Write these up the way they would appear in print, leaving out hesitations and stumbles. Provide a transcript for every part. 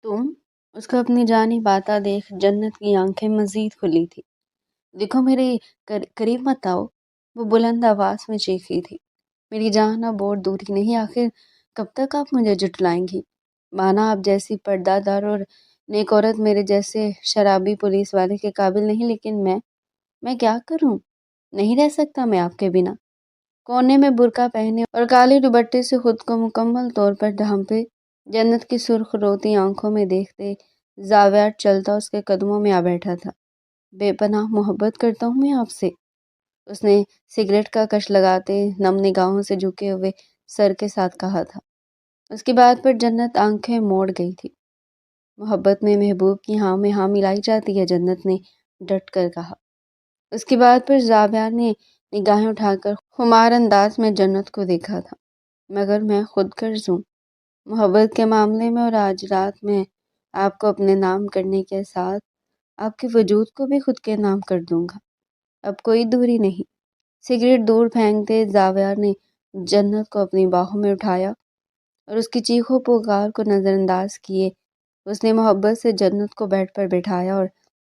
تم؟ اس کو اپنی جانب آتا دیکھ جنت کی آنکھیں مزید کھلی تھی۔ دیکھو میرے قریب مت آؤ، وہ بلند آواز میں چیخی تھی۔ میری جان اب اور دوری نہیں، آخر کب تک آپ مجھے جھٹلائیں گی؟ مانا آپ جیسی پردہ دار اور نیک عورت میرے جیسے شرابی پولیس والے کے قابل نہیں، لیکن میں کیا کروں؟ نہیں رہ سکتا میں آپ کے بنا۔ کونے میں برقع پہنے اور کالے دوپٹے سے خود کو مکمل طور پر ڈھانپے جنت کی سرخ روتی آنکھوں میں دیکھتے زاویہ چلتا اس کے قدموں میں آ بیٹھا تھا۔ بے پناہ محبت کرتا ہوں میں آپ سے، اس نے سگریٹ کا کش لگاتے نم نگاہوں سے جھکے ہوئے سر کے ساتھ کہا تھا۔ اس کی بات پر جنت آنکھیں موڑ گئی تھی۔ محبت میں محبوب کی ہاں میں ہاں ملائی جاتی ہے، جنت نے ڈٹ کر کہا۔ اس کی بات پر زاویہ نے نگاہیں اٹھا کر خمار انداز میں جنت کو دیکھا تھا۔ مگر میں خود غرض ہوں محبت کے معاملے میں، اور آج رات میں آپ کو اپنے نام کرنے کے ساتھ آپ کے وجود کو بھی خود کے نام کر دوں گا۔ اب کوئی دوری نہیں۔ سگریٹ دور پھینکتے زاویہ نے جنت کو اپنی باہوں میں اٹھایا اور اس کی چیخوں پکار کو نظر انداز کیے اس نے محبت سے جنت کو بیڈ پر بٹھایا، اور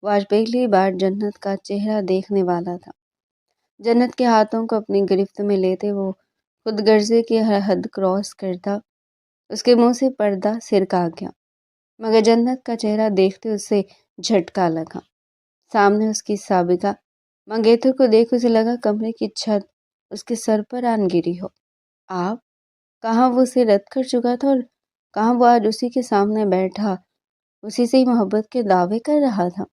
وہ آج پہلی بار جنت کا چہرہ دیکھنے والا تھا۔ جنت کے ہاتھوں کو اپنی گرفت میں لیتے وہ خود غرضی کی حد کراس کرتا اس کے منہ سے پردہ سرکا گیا، مگر جنت کا چہرہ دیکھتے اسے جھٹکا لگا۔ سامنے اس کی سابقہ منگیتر کو دیکھ اسے لگا کمرے کی چھت اس کے سر پر آن گری ہو۔ آپ؟ کہاں وہ اسے رد کر چکا تھا، اور کہاں وہ آج اسی کے سامنے بیٹھا اسی سے ہی محبت کے دعوے کر رہا تھا۔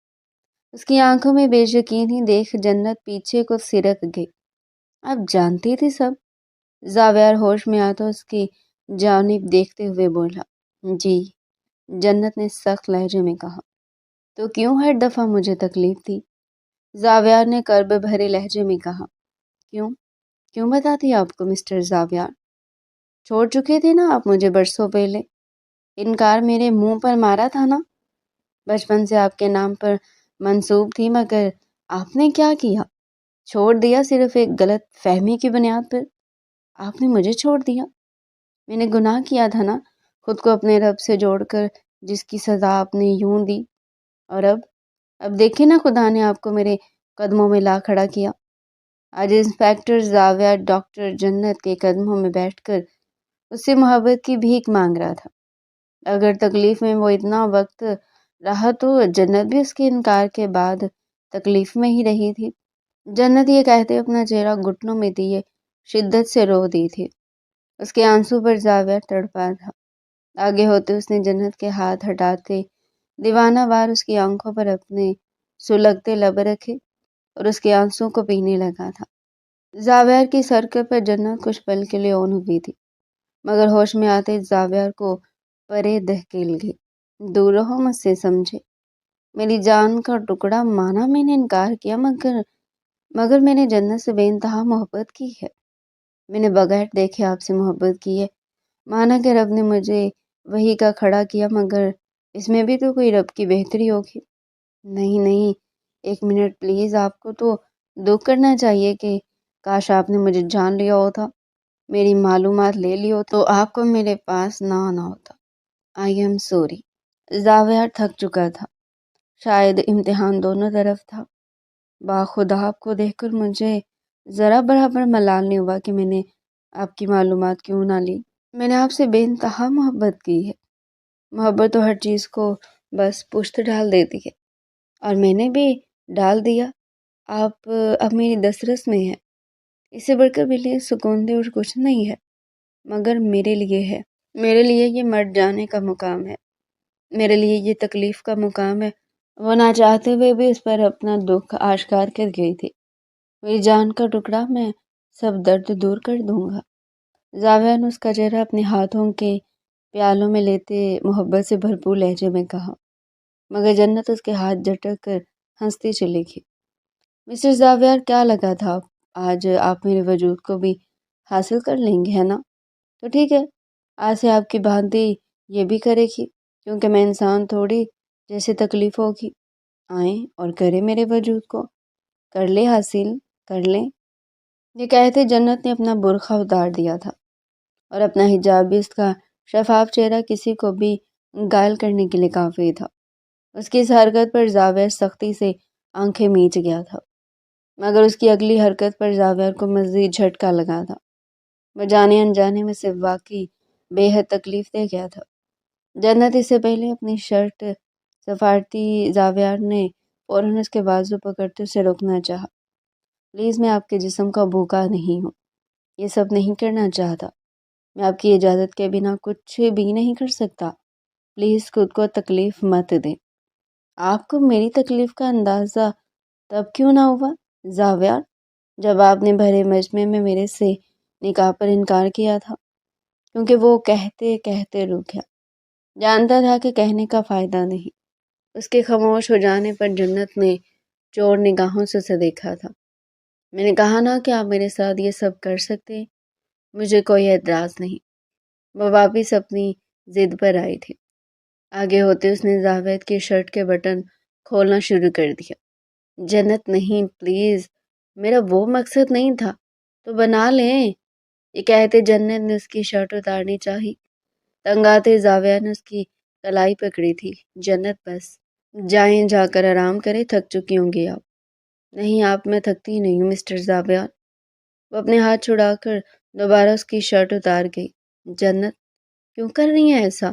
اس کی آنکھوں میں بے یقینی دیکھ جنت پیچھے کو سرک گئی۔ اب جانتی تھی سب؟ زاویہ ہوش میں آتا اس کی جانب دیکھتے ہوئے بولا۔ جی، جنت نے سخت لہجے میں کہا۔ تو کیوں ہر دفعہ مجھے تکلیف دی؟ زاویہ نے کرب بھرے لہجے میں کہا۔ کیوں بتاتی آپ کو مسٹر زاویہ؟ چھوڑ چکے تھے نا آپ مجھے برسوں پہلے، انکار میرے منہ پر مارا تھا نا، بچپن سے آپ کے نام پر منسوب تھی، مگر آپ نے کیا کیا؟ چھوڑ دیا صرف ایک غلط فہمی کی بنیاد پر۔ آپ نے مجھے چھوڑ دیا، میں نے گناہ کیا تھا نا، خود کو اپنے رب سے جوڑ کر جس کی سزا آپ نے یوں دی، اور اب دیکھیں نا خدا نے آپ کو میرے قدموں میں لا کھڑا کیا۔ آج انسپیکٹر زاویہ ڈاکٹر جنت کے قدموں میں بیٹھ کر اس سے محبت کی بھیک مانگ رہا تھا۔ اگر تکلیف میں وہ اتنا وقت رہا تو جنت بھی اس کے انکار کے بعد تکلیف میں ہی رہی تھی۔ جنت یہ کہتے اپنا چہرہ گھٹنوں میں دیے شدت سے رو دی تھی۔ اس کے آنسو پر زاویہ تڑپا تھا۔ آگے ہوتے اس نے جنت کے ہاتھ ہٹاتے دیوانہ وار اس کی آنکھوں پر اپنے سلگتے لب رکھے اور اس کے آنسو کو پینے لگا تھا۔ زاویہ کی سرکت پر جنت کچھ پل کے لیے اون ہوئی تھی، مگر ہوش میں آتے زاویہ کو پرے دھکیل گئی۔ دور رہو مجھ سے، سمجھے؟ میری جان کا ٹکڑا، مانا میں نے انکار کیا، مگر میں نے جنت سے بے انتہا محبت کی ہے۔ میں نے بغیر دیکھے آپ سے محبت کی ہے۔ مانا کہ رب نے مجھے وہی کا کھڑا کیا، مگر اس میں بھی تو کوئی رب کی بہتری ہوگی۔ نہیں، ایک منٹ پلیز، آپ کو تو دکھ کرنا چاہیے کہ کاش آپ نے مجھے جان لیا ہوتا، میری معلومات لے لی ہو تو آپ کو میرے پاس نہ آنا ہوتا۔ I am sorry. زاویہ تھک چکا تھا، شاید امتحان دونوں طرف تھا۔ باخدا آپ کو دیکھ کر مجھے ذرا برابر ملال نہیں ہوا کہ میں نے آپ کی معلومات کیوں نہ لی۔ میں نے آپ سے بے انتہا محبت کی ہے۔ محبت تو ہر چیز کو بس پشت ڈال دیتی ہے، اور میں نے بھی ڈال دیا۔ آپ اب میری دسترس میں ہیں، اس سے بڑھ کر میرے لیے سکون دہ اور کچھ نہیں ہے، مگر میرے لیے ہے۔ میرے لیے یہ مر جانے کا مقام ہے، میرے لیے یہ تکلیف کا مقام ہے۔ وہ نہ چاہتے ہوئے بھی اس پر اپنا دکھ آشکار کر گئی تھی۔ میری جان کا ٹکڑا، میں سب درد دور کر دوں گا۔ زاویہ نے اس کا چہرہ اپنے ہاتھوں کے پیالوں میں لیتے محبت سے بھرپور لہجے میں کہا، مگر جنت اس کے ہاتھ جھٹک کر ہنستی چلی گئی۔ مسٹر زاویہ، کیا لگا تھا آج آپ میرے وجود کو بھی حاصل کر لیں گے، ہے نا؟ تو ٹھیک ہے، آج سے آپ کی بھانتی یہ بھی کرے گی، کیونکہ میں انسان تھوڑی جیسے تکلیف ہوگی۔ آئیں اور کرے میرے وجود کو، کر لے حاصل، کر لیں۔ یہ کہتے جنت نے اپنا برقع اتار دیا تھا، اور اپنا حجاب بھی اس کا شفاف چہرہ کسی کو بھی گائل کرنے کے لیے کافی تھا۔ اس کی اس حرکت پر زاویہ سختی سے آنکھیں میچ گیا تھا، مگر اس کی اگلی حرکت پر زاویہ کو مزید جھٹکا لگا تھا۔ وہ جانے انجانے میں صرف واقعی بے حد تکلیف دے گیا تھا۔ جنت اس سے پہلے اپنی شرٹ سفارتی زاویہ نے فوراً اس کے بازو پکڑتے اسے روکنا چاہا۔ پلیز، میں آپ کے جسم کا بھوکا نہیں ہوں، یہ سب نہیں کرنا چاہتا۔ میں آپ کی اجازت کے بنا کچھ بھی نہیں کر سکتا۔ پلیز خود کو تکلیف مت دیں۔ آپ کو میری تکلیف کا اندازہ تب کیوں نہ ہوا زاویہ، جب آپ نے بھرے مجمع میں میرے سے نکاح پر انکار کیا تھا؟ کیونکہ وہ کہتے کہتے رک گیا۔ جانتا تھا کہ کہنے کا فائدہ نہیں۔ اس کے خاموش ہو جانے پر جنت نے چور نگاہوں سے اسے دیکھا تھا۔ میں نے کہا نا کہ آپ میرے ساتھ یہ سب کر سکتے ہیں، مجھے کوئی اعتراض نہیں۔ وہ واپس اپنی ضد پر آئی تھی۔ آگے ہوتے اس نے زاوید کی شرٹ کے بٹن کھولنا شروع کر دیا۔ جنت نہیں، پلیز، میرا وہ مقصد نہیں تھا، تو بنا لیں۔ یہ کہتے جنت نے اس کی شرٹ اتارنی چاہی۔ تنگ آتے زاویہ نے اس کی کلائی پکڑی تھی۔ جنت بس، جائیں، جا کر آرام کریں، تھک چکی ہوں گی آپ۔ نہیں آپ، میں تھکتی نہیں ہوں مسٹر زاویہ۔ وہ اپنے ہاتھ چھڑا کر دوبارہ اس کی شرٹ اتار گئی۔ جنت، کیوں کر رہی ہیں ایسا؟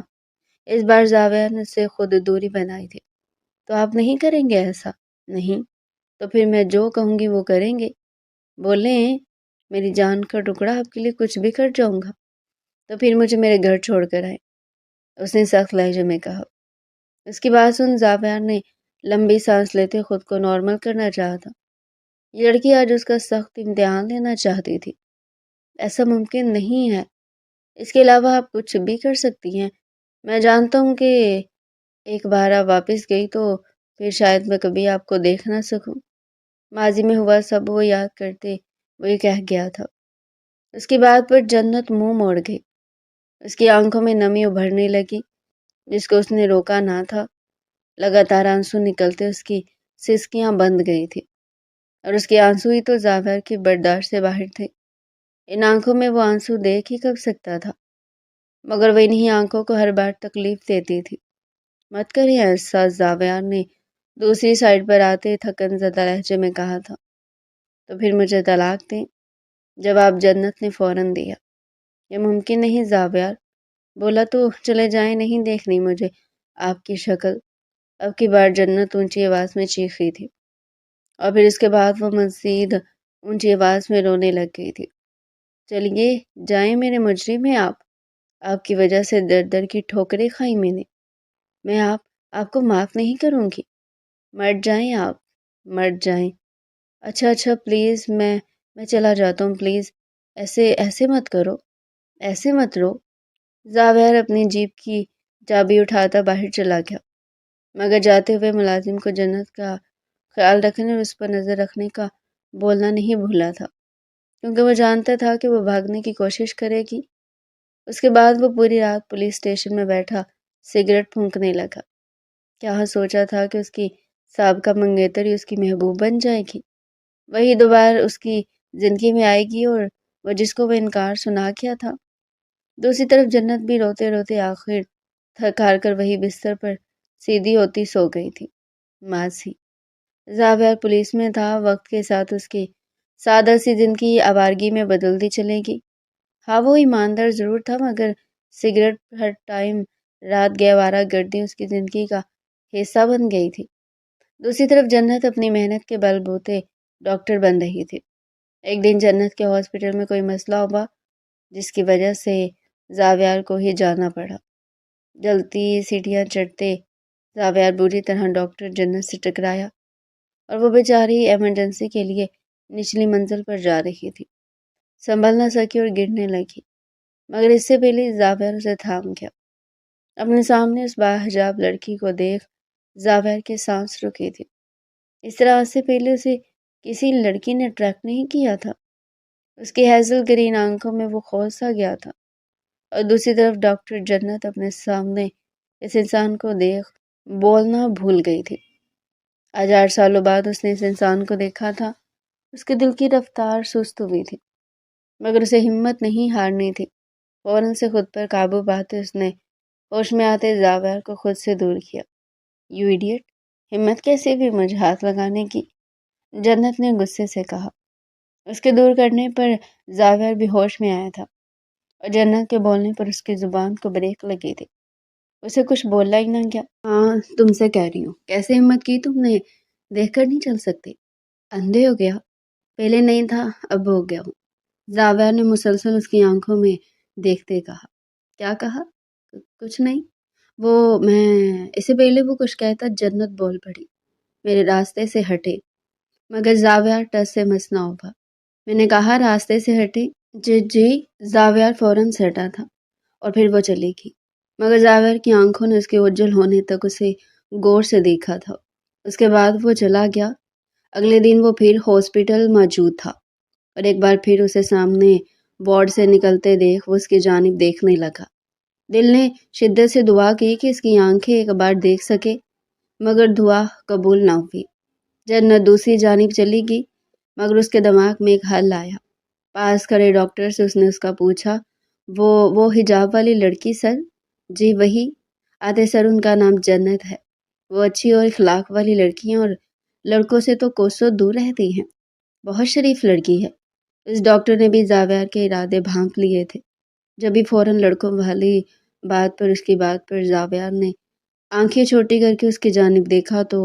اس بار زاویہ نے سے خود دوری بنائی تھی۔ تو آپ نہیں کریں گے ایسا؟ نہیں، تو پھر میں جو کہوں گی وہ کریں گے۔ بولیں، میری جان کا ٹکڑا، آپ کے لیے کچھ بھی کر جاؤں گا۔ تو پھر مجھے میرے گھر چھوڑ کر آئے، اس نے سخت لہجے میں کہا۔ اس کی بات سن زاویہ نے لمبی سانس لیتے خود کو نارمل کرنا چاہا تھا۔ یہ لڑکی آج اس کا سخت امتحان لینا چاہتی تھی۔ ایسا ممکن نہیں ہے، اس کے علاوہ آپ کچھ بھی کر سکتی ہیں۔ میں جانتا ہوں کہ ایک بار آپ واپس گئی تو پھر شاید میں کبھی آپ کو دیکھ نہ سکوں۔ ماضی میں ہوا سب وہ یاد کرتے وہ یہ کہہ گیا تھا۔ اس کی بات پر جنت منہ موڑ گئی۔ اس کی آنکھوں میں نمی ابھرنے لگی جس کو اس نے روکا نہ تھا۔ لگاتار آنسو نکلتے اس کی سسکیاں بند گئی تھی، اور اس کے آنسو ہی تو زاویہ کی برداشت سے باہر تھے۔ ان آنکھوں میں وہ آنسو دیکھ ہی کب سکتا تھا، مگر وہ انہی آنکھوں کو ہر بار تکلیف دیتی تھی۔ مت کریے ایسا، زاویہ نے دوسری سائڈ پر آتے تھکن زدہ لہجے میں کہا تھا۔ تو پھر مجھے طلاق دیں، جواب جنت نے فوراً دیا۔ یہ ممکن نہیں زاویہ، بولا تو چلے جائیں، نہیں دیکھنی مجھے آپ کی شکل۔ اب کی بار جنت اونچی آواز میں چیخی تھی، اور پھر اس کے بعد وہ مزید اونچی آواز میں رونے لگ گئی تھی۔ چلیے جائیں میرے مجرم ہیں آپ کی وجہ سے در در کی ٹھوکریں کھائی میں نے۔ میں آپ کو معاف نہیں کروں گی۔ مر جائیں آپ، مر جائیں۔ اچھا پلیز، میں چلا جاتا ہوں، پلیز ایسے مت کرو، ایسے مت رو۔ زاویہ اپنی جیپ کی چابی اٹھاتا باہر چلا گیا، مگر جاتے ہوئے ملازم کو جنت کا خیال رکھنے اور اس پر نظر رکھنے کا بولنا نہیں بھولا تھا، کیونکہ وہ جانتا تھا کہ وہ بھاگنے کی کوشش کرے گی۔ اس کے بعد وہ پوری رات پولیس اسٹیشن میں بیٹھا سگریٹ پھونکنے لگا۔ کیا سوچا تھا کہ اس کی سابقہ منگیتر ہی اس کی محبوب بن جائے گی، وہی دوبارہ اس کی زندگی میں آئے گی، اور وہ جس کو وہ انکار سنا کیا تھا۔ دوسری طرف جنت بھی روتے روتے آخر تھک ہار کر وہی بستر پر سیدھی ہوتی سو گئی تھی۔ ماضی، زاویہ پولیس میں تھا، وقت کے ساتھ اس کی سادہ سی زندگی آوارگی میں بدلتی چلے گی۔ ہاں، وہ ایماندار ضرور تھا، مگر سگریٹ ہر ٹائم رات گئے آوارہ گردی اس کی زندگی کا حصہ بن گئی تھی۔ دوسری طرف جنت اپنی محنت کے بل بوتے ڈاکٹر بن رہی تھی۔ ایک دن جنت کے ہاسپٹل میں کوئی مسئلہ ہوا جس کی وجہ سے زاویہ کو ہی جانا پڑا۔ جلتی سیڑھیاں چڑھتے زاویہ بری طرح ڈاکٹر جنت سے ٹکرایا، اور وہ بیچاری ایمرجنسی کے لیے نچلی منزل پر جا رہی تھی۔ سنبھل نہ سکی اور گرنے لگی، مگر اس سے پہلے زاویہ اسے تھام گیا۔ اپنے سامنے اس باحجاب لڑکی کو دیکھ زاویہ کے سانس رکی تھی۔ اس طرح سے پہلے اسے کسی لڑکی نے اٹریکٹ نہیں کیا تھا۔ اس کی ہیزل گرین آنکھوں میں وہ خوف سا گیا تھا، اور دوسری طرف ڈاکٹر جنت اپنے سامنے اس انسان کو دیکھ بولنا بھول گئی تھی۔ آج 8 سالوں بعد اس نے اس انسان کو دیکھا تھا۔ اس کے دل کی رفتار سست ہوئی تھی، مگر اسے ہمت نہیں ہارنی تھی۔ فوراً سے خود پر قابو پاتے اس نے ہوش میں آتے زاور کو خود سے دور کیا۔ یو ایڈیٹ، ہمت کیسے بھی مجھے ہاتھ لگانے کی، جنت نے غصے سے کہا۔ اس کے دور کرنے پر زاور بھی ہوش میں آیا تھا اور جنت کے بولنے پر اس کی زبان کو بریک لگی تھی۔ اسے کچھ بولا ہی نہ گیا۔ ہاں تم سے کہہ رہی ہوں، کیسے ہمت کی تم نے، دیکھ کر نہیں چل سکتے؟ اندھے ہو گیا؟ پہلے نہیں تھا، اب ہو گیا ہوں، زاویہ نے مسلسل اس کی آنکھوں میں دیکھتے کہا۔ کیا کہا؟ کچھ نہیں، وہ میں اس سے پہلے وہ کچھ کہتا جنت بول پڑی، میرے راستے سے ہٹے۔ مگر زاویہ ٹس سے مس نہ ہوا۔ میں نے کہا راستے سے ہٹے؟ جی زاویہ فوراً سے ہٹا تھا اور پھر وہ چلی گئی، مگر زاویہ کی آنکھوں نے اس کے اجل ہونے تک اسے غور سے دیکھا تھا۔ اس کے بعد وہ چلا گیا۔ اگلے دن وہ پھر ہاسپٹل موجود تھا اور ایک بار پھر اسے سامنے وارڈ سے نکلتے دیکھ وہ اس کی جانب دیکھنے لگا۔ دل نے شدت سے دعا کی کہ اس کی آنکھیں ایک بار دیکھ سکے، مگر دعا قبول نہ ہوئی۔ جنت دوسری جانب چلی گئی، مگر اس کے دماغ میں ایک حل آیا۔ پاس کھڑے ڈاکٹر سے اس نے اس کا پوچھا، وہ حجاب والی لڑکی سر؟ جی وہی۔ آتے سر ان کا نام جنت ہے، وہ اچھی اور اخلاق والی لڑکی ہیں اور لڑکوں سے تو کوسوں دور رہتی ہیں، بہت شریف لڑکی ہے۔ اس ڈاکٹر نے بھی زاویہ کے ارادے بھانپ لیے تھے۔ جب بھی فوراً لڑکوں والی بات پر اس کی بات پر زاویہ نے آنکھیں چھوٹی کر کے اس کی جانب دیکھا تو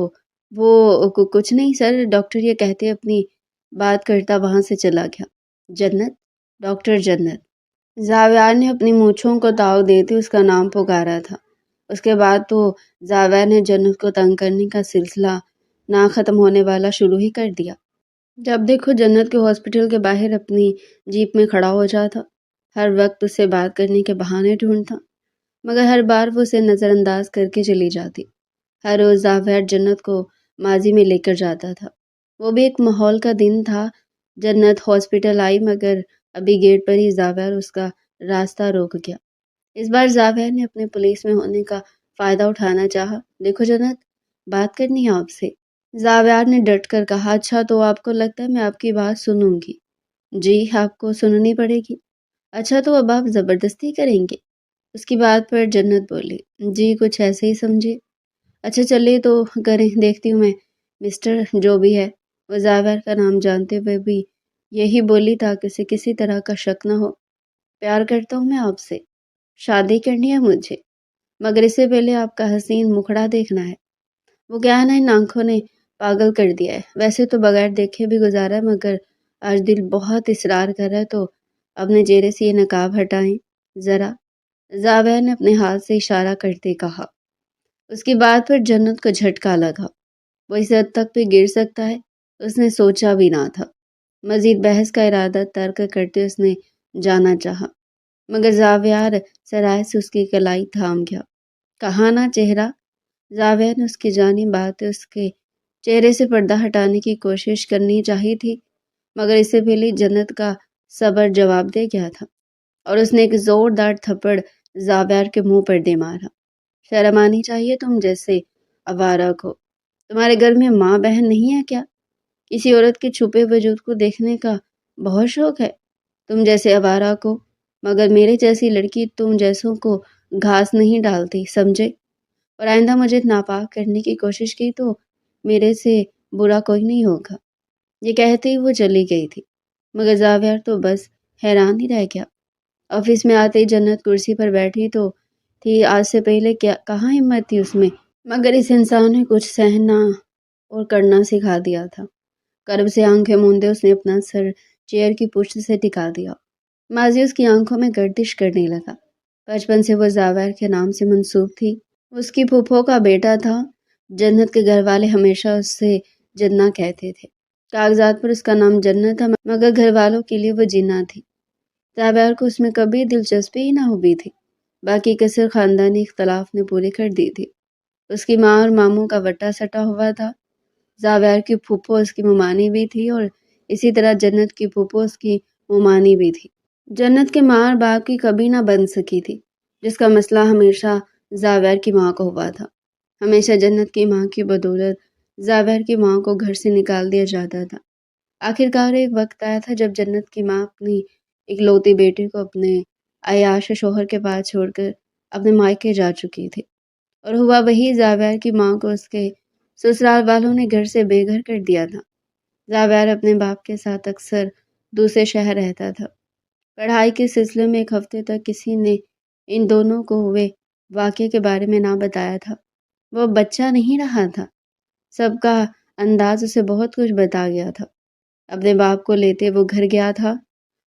وہ کچھ نہیں سر، ڈاکٹر یہ کہتے اپنی بات کرتا وہاں سے چلا گیا۔ جنت، ڈاکٹر جنت۔ زاویہ نے اپنی مونچھوں کو تاؤ دیتے اس کا نام پکارا تھا۔ اس کے بعد تو زاویہ نے جنت کو تنگ کرنے کا سلسلہ نہ ختم ہونے والا شروع ہی کر دیا۔ جب دیکھو جنت کے ہاسپٹل کے باہر اپنی جیپ میں کھڑا ہو جاتا، ہر وقت اس سے بات کرنے کے بہانے ڈھونڈتا، مگر ہر بار وہ اسے نظر انداز کر کے چلی جاتی۔ ہر روز زاویہ جنت کو ماضی میں لے کر جاتا تھا۔ وہ بھی ایک ماحول کا دن تھا۔ جنت ہاسپٹل آئی مگر ابھی گیٹ پر ہی زاویہ اس کا راستہ روک گیا۔ اس بار زاویہ نے اپنے پولیس میں ہونے کا فائدہ اٹھانا چاہا۔ دیکھو جنت، بات کرنی ہے آپ سے، زاویہ نے ڈٹ کر کہا۔ اچھا تو آپ کو لگتا ہے میں آپ کی بات سنوں گی؟ جی آپ کو سننی پڑے گی۔ اچھا تو اب آپ زبردستی کریں گے؟ اس کی بات پر جنت بولی۔ جی کچھ ایسے ہی سمجھے۔ اچھا چلیے تو کریں، دیکھتی ہوں میں مسٹر جو بھی ہے، وہ زاویہ کا نام جانتے ہوئے بھی یہی بولی تاکہ اسے کسی طرح کا شک نہ ہو۔ پیار کرتا ہوں میں آپ سے، شادی کرنی ہے مجھے، مگر اس سے پہلے آپ کا حسین مکھڑا دیکھنا ہے۔ وہ کیا ہے نا ان آنکھوں نے پاگل کر دیا ہے، ویسے تو بغیر دیکھے بھی گزارا ہے مگر آج دل بہت اصرار کر رہا ہے تو اپنے چہرے سے یہ نقاب ہٹائیں ذرا، زاویہ نے اپنے ہاتھ سے اشارہ کرتے کہا۔ اس کی بات پر جنت کو جھٹکا لگا۔ وہ اس حد تک بھی گر سکتا ہے اس نے سوچا بھی نہ تھا۔ مزید بحث کا ارادہ ترک کرتے اس نے جانا چاہا، مگر زاویہ سرائے سے اس کی کلائی تھام گیا۔ کہاں نا چہرہ؟ زاویہ نے اس کی جانب آتے اس کے چہرے سے پردہ ہٹانے کی کوشش کرنی چاہی تھی، مگر اس سے پہلے جنت کا صبر جواب دے گیا تھا اور اس نے ایک زوردار تھپڑ زاویہ کے منہ پر دے مارا۔ شرم آنی چاہیے تم جیسے آوارہ کو، تمہارے گھر میں ماں بہن نہیں ہے کیا؟ کسی عورت کے چھپے وجود کو دیکھنے کا بہت شوق ہے تم جیسے آوارہ کو، مگر میرے جیسی لڑکی تم جیسوں کو گھاس نہیں ڈالتی، سمجھے؟ اور آئندہ مجھے ناپاک کرنے کی کوشش کی تو میرے سے برا کوئی نہیں ہوگا۔ یہ کہتے ہی وہ چلی گئی تھی، مگر زاویہ تو بس حیران ہی رہ گیا۔ آفس میں آتے ہی جنت کرسی پر بیٹھی تو تھی، آج سے پہلے کہاں ہمت تھی اس میں، مگر اس انسان نے کچھ سہنا اور کرنا سکھا دیا تھا۔ کرب سے آنکھیں موندے اس نے اپنا سر چیئر کی پشت سے ٹکا دیا۔ ماضی اس کی آنکھوں میں گردش کرنے لگا۔ بچپن سے وہ زاویہ کے نام سے منسوب تھی، اس کی پھوپھو کا بیٹا تھا۔ جنت کے گھر والے ہمیشہ اس سے جنہ کہتے تھے۔ کاغذات پر اس کا نام جنت تھا مگر گھر والوں کے لیے وہ جنہ تھی۔ زاویہ کو اس میں کبھی دلچسپی ہی نہ ہوئی تھی، باقی کثر خاندانی اختلاف نے پوری کر دی تھی۔ اس کی ماں اور ماموں کا وٹا سٹا ہوا تھا۔ زاویہ کی پھوپھو اس کی ممانی بھی تھی اور اسی طرح جنت کی پھوپھو اس کی ممانی بھی تھی۔ جنت کے ماں اور باپ کی کبھی نہ بن سکی تھی، جس کا مسئلہ ہمیشہ زاویہ کی ماں کو ہوا تھا۔ ہمیشہ جنت کی ماں کی بدولت زاویہ کی ماں کو گھر سے نکال دیا جاتا تھا۔ آخرکار ایک وقت آیا تھا جب جنت کی ماں اپنی اکلوتی بیٹی کو اپنے عیاش شوہر کے پاس چھوڑ کر اپنے مائکے جا چکی تھی، اور ہوا وہی، زاویار کی ماں کو اس کے سسرال والوں نے گھر سے بے گھر کر دیا تھا۔ زاویار اپنے باپ کے ساتھ اکثر دوسرے شہر رہتا تھا۔ پڑھائی کے سلسلے میں ایک ہفتے تک کسی نے ان دونوں کو ہوئے واقعے کے بارے میں نہ بتایا تھا۔ وہ بچہ نہیں رہا تھا، سب کا انداز اسے بہت کچھ بتا گیا تھا۔ اپنے باپ کو لیتے وہ گھر گیا تھا،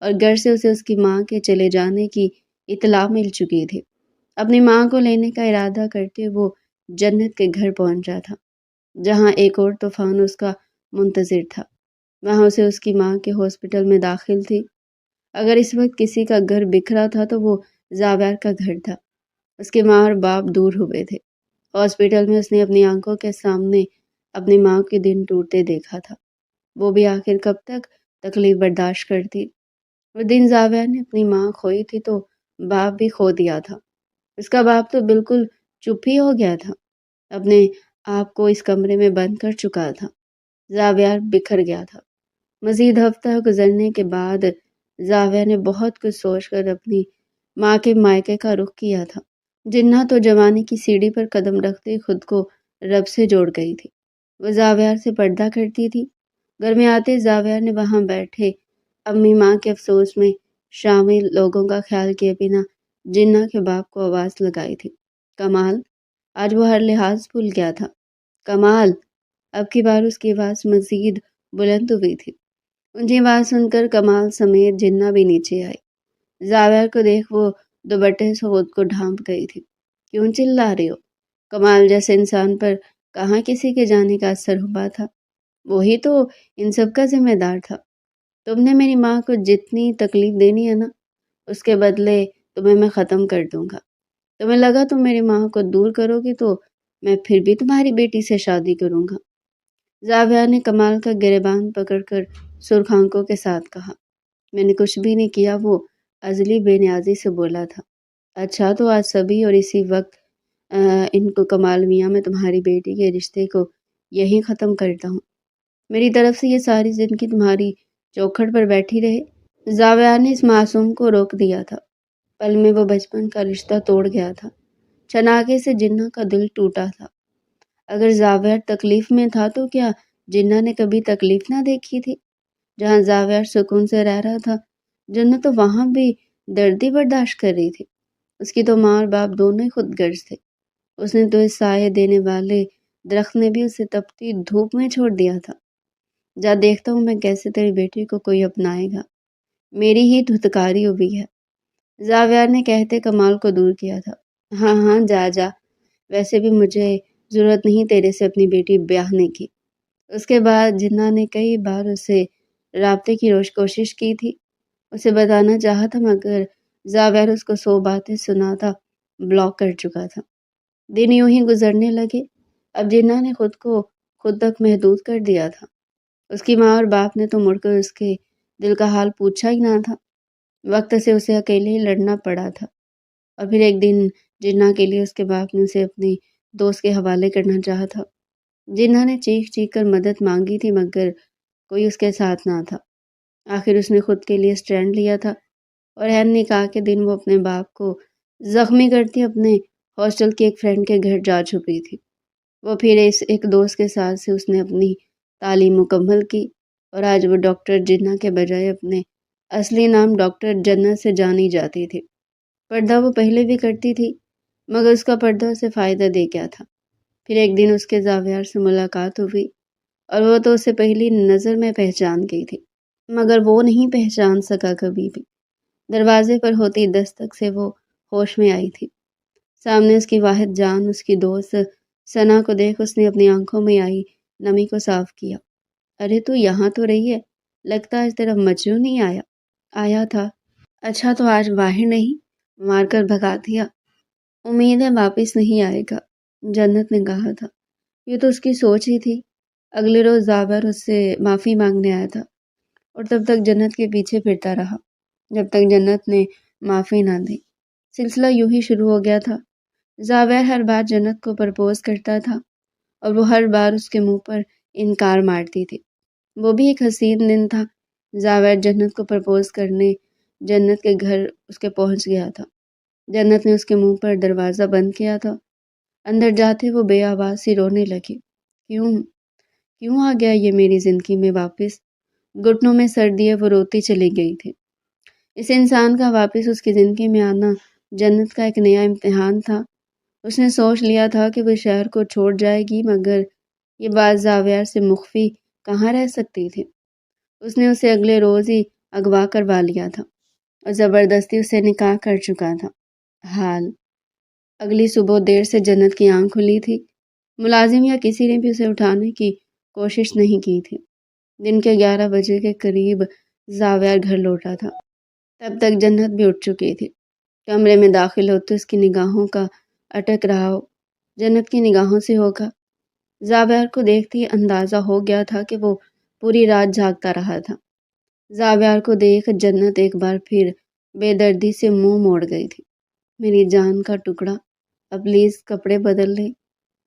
اور گھر سے اسے اس کی ماں کے چلے جانے کی اطلاع مل چکی تھی۔ اپنی ماں کو لینے کا ارادہ کرتے وہ جنت کے گھر پہنچا تھا، جہاں ایک اور طوفان اس کا منتظر تھا۔ وہاں اسے اس کی ماں کے ہاسپٹل میں داخل تھی۔ اگر اس وقت کسی کا گھر بکھرا تھا تو وہ زاویار کا گھر تھا۔ اس کی ماں اور باپ دور ہوئے تھے۔ ہاسپٹل میں اس نے اپنی آنکھوں کے سامنے اپنی ماں کے دن ٹوٹتے دیکھا تھا۔ وہ بھی آخر کب تک تکلیف برداشت کرتی۔ وہ دن زاویار نے اپنی ماں کھوئی تھی تو باپ بھی کھو دیا تھا۔ اس کا باپ تو بالکل چپ ہی ہو گیا تھا، اپنے آپ کو اس کمرے میں بند کر چکا تھا۔ زاویار بکھر گیا تھا۔ مزید ہفتہ گزرنے کے بعد زاویار نے بہت کچھ سوچ کر اپنی ماں کے مائکے کا رخ کیا تھا۔ جنہ تو جوانی کی سیڑھی پر قدم رکھتے خود کو رب سے جوڑ گئی تھی۔ وہ زاویار سے پردہ کرتی تھی۔ گھر میں آتے زاویار نے وہاں بیٹھے امی ماں کے افسوس میں شامل لوگوں کا خیال کیے بنا جنہ کے باپ کو آواز لگائی تھی، کمال۔ آج وہ ہر لحاظ بھول گیا تھا۔ کمال۔ اب کی بار اس کی آواز مزید بلند ہوئی تھی۔ ان کی آواز سن کر کمال سمیت جنہ بھی نیچے آئی۔ زاویار کو دیکھ وہ دوپٹے سے خود کو ڈھانپ گئی تھی۔ کیوں چلا رہی ہو؟ کمال جیسے انسان پر کہاں کسی کے جانے کا اثر ہوا تھا؟ وہی تو ان سب کا ذمہ دار تھا۔ تم نے میری ماں کو جتنی تکلیف دینی ہے نا، اس کے بدلے تمہیں میں ختم کر دوں گا۔ تمہیں لگا تم میری ماں کو دور کرو گی تو میں پھر بھی تمہاری بیٹی سے شادی کروں گا۔ زاویار نے کمال کا گریبان پکڑ کر سرخ آنکھوں کے ساتھ کہا۔ میں نے کچھ بھی نہیں کیا، وہ ازلی بے نیازی سے بولا تھا۔ اچھا تو آج سبھی اور اسی وقت ان کو کمال میاں، میں تمہاری بیٹی کے رشتے کو یہی ختم کرتا ہوں۔ میری طرف سے یہ ساری زندگی تمہاری چوکھٹ پر بیٹھی رہے۔ زاویار نے اس معصوم کو روک دیا تھا۔ پل میں وہ بچپن کا رشتہ توڑ گیا تھا۔ چھناکے سے جنہ کا دل ٹوٹا تھا۔ اگر زاویار تکلیف میں تھا تو کیا جنہ نے کبھی تکلیف نہ دیکھی تھی؟ جہاں زاویار سکون سے رہ رہا تھا، جنہ تو وہاں بھی درد ہی برداشت کر رہی تھی۔ اس کی تو ماں اور باپ دونوں ہی خود غرض تھے۔ اس نے تو اس سایہ دینے والے درخت نے بھی اسے تپتی دھوپ میں چھوڑ دیا تھا۔ جا دیکھتا ہوں میں کیسے تیری بیٹی کو کوئی اپنائے گا، میری ہی دھتکاری ہوئی ہے۔ زاویار نے کہتے کمال کو دور کیا تھا۔ ہاں ہاں جا جا، ویسے بھی مجھے ضرورت نہیں تیرے سے اپنی بیٹی بیاہنے کی۔ اس کے بعد جنہ نے کئی بار اسے رابطے کی کوشش کی تھی، اسے بتانا چاہا تھا، مگر زاویار اس کو 100 باتیں سناتا بلاک کر چکا تھا۔ دن یوں ہی گزرنے لگے۔ اب جنہ نے خود کو خود تک محدود کر دیا تھا۔ اس کی ماں اور باپ نے تو مڑ کر اس کے دل کا حال پوچھا ہی نہ تھا۔ وقت سے اسے اکیلے ہی لڑنا پڑا تھا۔ اور پھر ایک دن جنہ کے لیے اس کے باپ نے اسے اپنی دوست کے حوالے کرنا چاہا تھا۔ جنہ نے چیخ چیخ کر مدد مانگی تھی، مگر کوئی اس کے ساتھ نہ تھا۔ آخر اس نے خود کے لیے سٹینڈ لیا تھا، اور عین نکاح کے دن وہ اپنے باپ کو زخمی کرتی اپنے ہاسٹل کی ایک فرینڈ کے گھر جا چھپی تھی۔ وہ پھر اس ایک دوست کے ساتھ سے اس نے اپنی تعلیم مکمل کی، اور آج وہ ڈاکٹر جنہ کے بجائے اپنے اصلی نام ڈاکٹر جنت سے جانی جاتی تھی۔ پردہ وہ پہلے بھی کرتی تھی، مگر اس کا پردہ اسے فائدہ دے گیا تھا۔ پھر ایک دن اس کے زاویار سے ملاقات ہوئی، اور وہ تو اسے پہلی نظر میں پہچان گئی تھی، مگر وہ نہیں پہچان سکا کبھی بھی۔ دروازے پر ہوتی دستک سے وہ ہوش میں آئی تھی۔ سامنے اس کی واحد جان، اس کی دوست ثنا کو دیکھ اس نے اپنی آنکھوں میں آئی نمی کو صاف کیا۔ ارے تو یہاں تو رہی ہے، لگتا آج تیرا مجنو نہیں آیا۔ آیا تھا۔ اچھا تو آج باہر نہیں، مار کر بھگا دیا۔ امید ہے واپس نہیں آئے گا، جنت نے کہا تھا۔ یہ تو اس کی سوچ ہی تھی۔ اگلے روز زاویار اس سے معافی مانگنے آیا تھا، اور تب تک جنت کے پیچھے پھرتا رہا جب تک جنت نے معافی نہ دی۔ سلسلہ یوں ہی شروع ہو گیا تھا۔ زاویار ہر بار جنت کو پرپوز کرتا تھا، اور وہ ہر بار اس کے منہ پر انکار مارتی تھی۔ وہ بھی ایک حسین دن تھا۔ زاویار جنت کو پرپوز کرنے جنت کے گھر اس کے پہنچ گیا تھا۔ جنت نے اس کے منہ پر دروازہ بند کیا تھا۔ اندر جاتے وہ بے آواز سی رونے لگی۔ کیوں کیوں آ گیا یہ میری زندگی میں واپس؟ گھٹنوں میں سر دیے وہ روتی چلی گئی تھی۔ اس انسان کا واپس اس کی زندگی میں آنا جنت کا ایک نیا امتحان تھا۔ اس نے سوچ لیا تھا کہ وہ شہر کو چھوڑ جائے گی، مگر یہ بات زاویار سے مخفی کہاں رہ سکتی تھی۔ اس نے اسے اگلے روز ہی اغوا کروا لیا تھا اور زبردستی اسے نکاح کر چکا تھا۔ حال اگلی صبح دیر سے جنت کی آنکھ کھلی تھی۔ ملازم یا کسی نے بھی اسے اٹھانے کی کوشش نہیں کی تھی۔ دن کے 11 بجے کے قریب زاویار گھر لوٹا تھا۔ تب تک جنت بھی اٹھ چکی تھی۔ کمرے میں داخل ہوتے اس کی نگاہوں کا اٹک رہا ہو جنت کی نگاہوں سے ہوگا۔ زاویار کو دیکھتے ہی اندازہ ہو گیا تھا کہ وہ پوری رات جاگتا رہا تھا۔ زاویار کو دیکھ جنت ایک بار پھر بے دردی سے منہ موڑ گئی تھی۔ میری جان کا ٹکڑا، اب پلیز کپڑے بدل لیں۔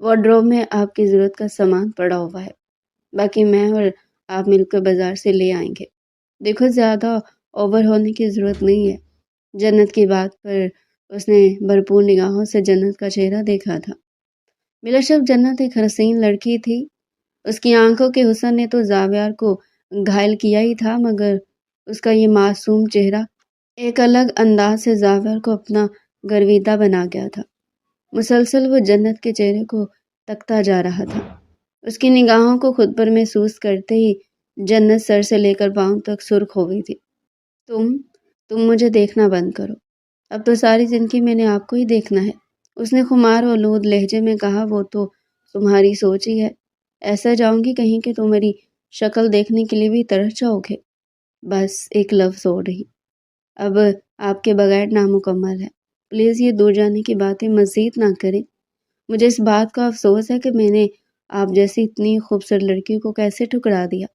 وارڈروب میں آپ کی ضرورت کا سامان پڑا ہوا ہے، باقی میں اور آپ مل کر بازار سے لے آئیں گے۔ دیکھو زیادہ اوور ہونے کی ضرورت نہیں ہے۔ جنت کی بات پر اس نے بھرپور نگاہوں سے جنت کا چہرہ دیکھا تھا۔ بلا شک جنت ایک حسین لڑکی تھی۔ اس کی آنکھوں کے حسن نے تو زاویار کو گھائل کیا ہی تھا، مگر اس کا یہ معصوم چہرہ ایک الگ انداز سے زاویار کو اپنا گرویدہ بنا گیا تھا۔ مسلسل وہ جنت کے چہرے کو تکتا جا رہا تھا۔ اس کی نگاہوں کو خود پر محسوس کرتے ہی جنت سر سے لے کر پاؤں تک سرخ ہو گئی تھی۔ تم مجھے دیکھنا بند کرو، اب تو ساری زندگی میں نے آپ کو ہی دیکھنا ہے۔ اس نے خمار و آلود لہجے میں کہا۔ وہ تو تمہاری سوچ ہی ہے، ایسا جاؤں گی کہیں کہ تم میری شکل دیکھنے کے لیے بھی ترس جاؤ گے۔ بس ایک لفظ اور نہیں، اب آپ کے بغیر نامکمل ہے۔ پلیز یہ دور جانے کی باتیں مزید نہ کریں۔ مجھے اس بات کا افسوس ہے کہ میں نے آپ جیسی اتنی خوبصورت لڑکی کو کیسے ٹھکرا دیا۔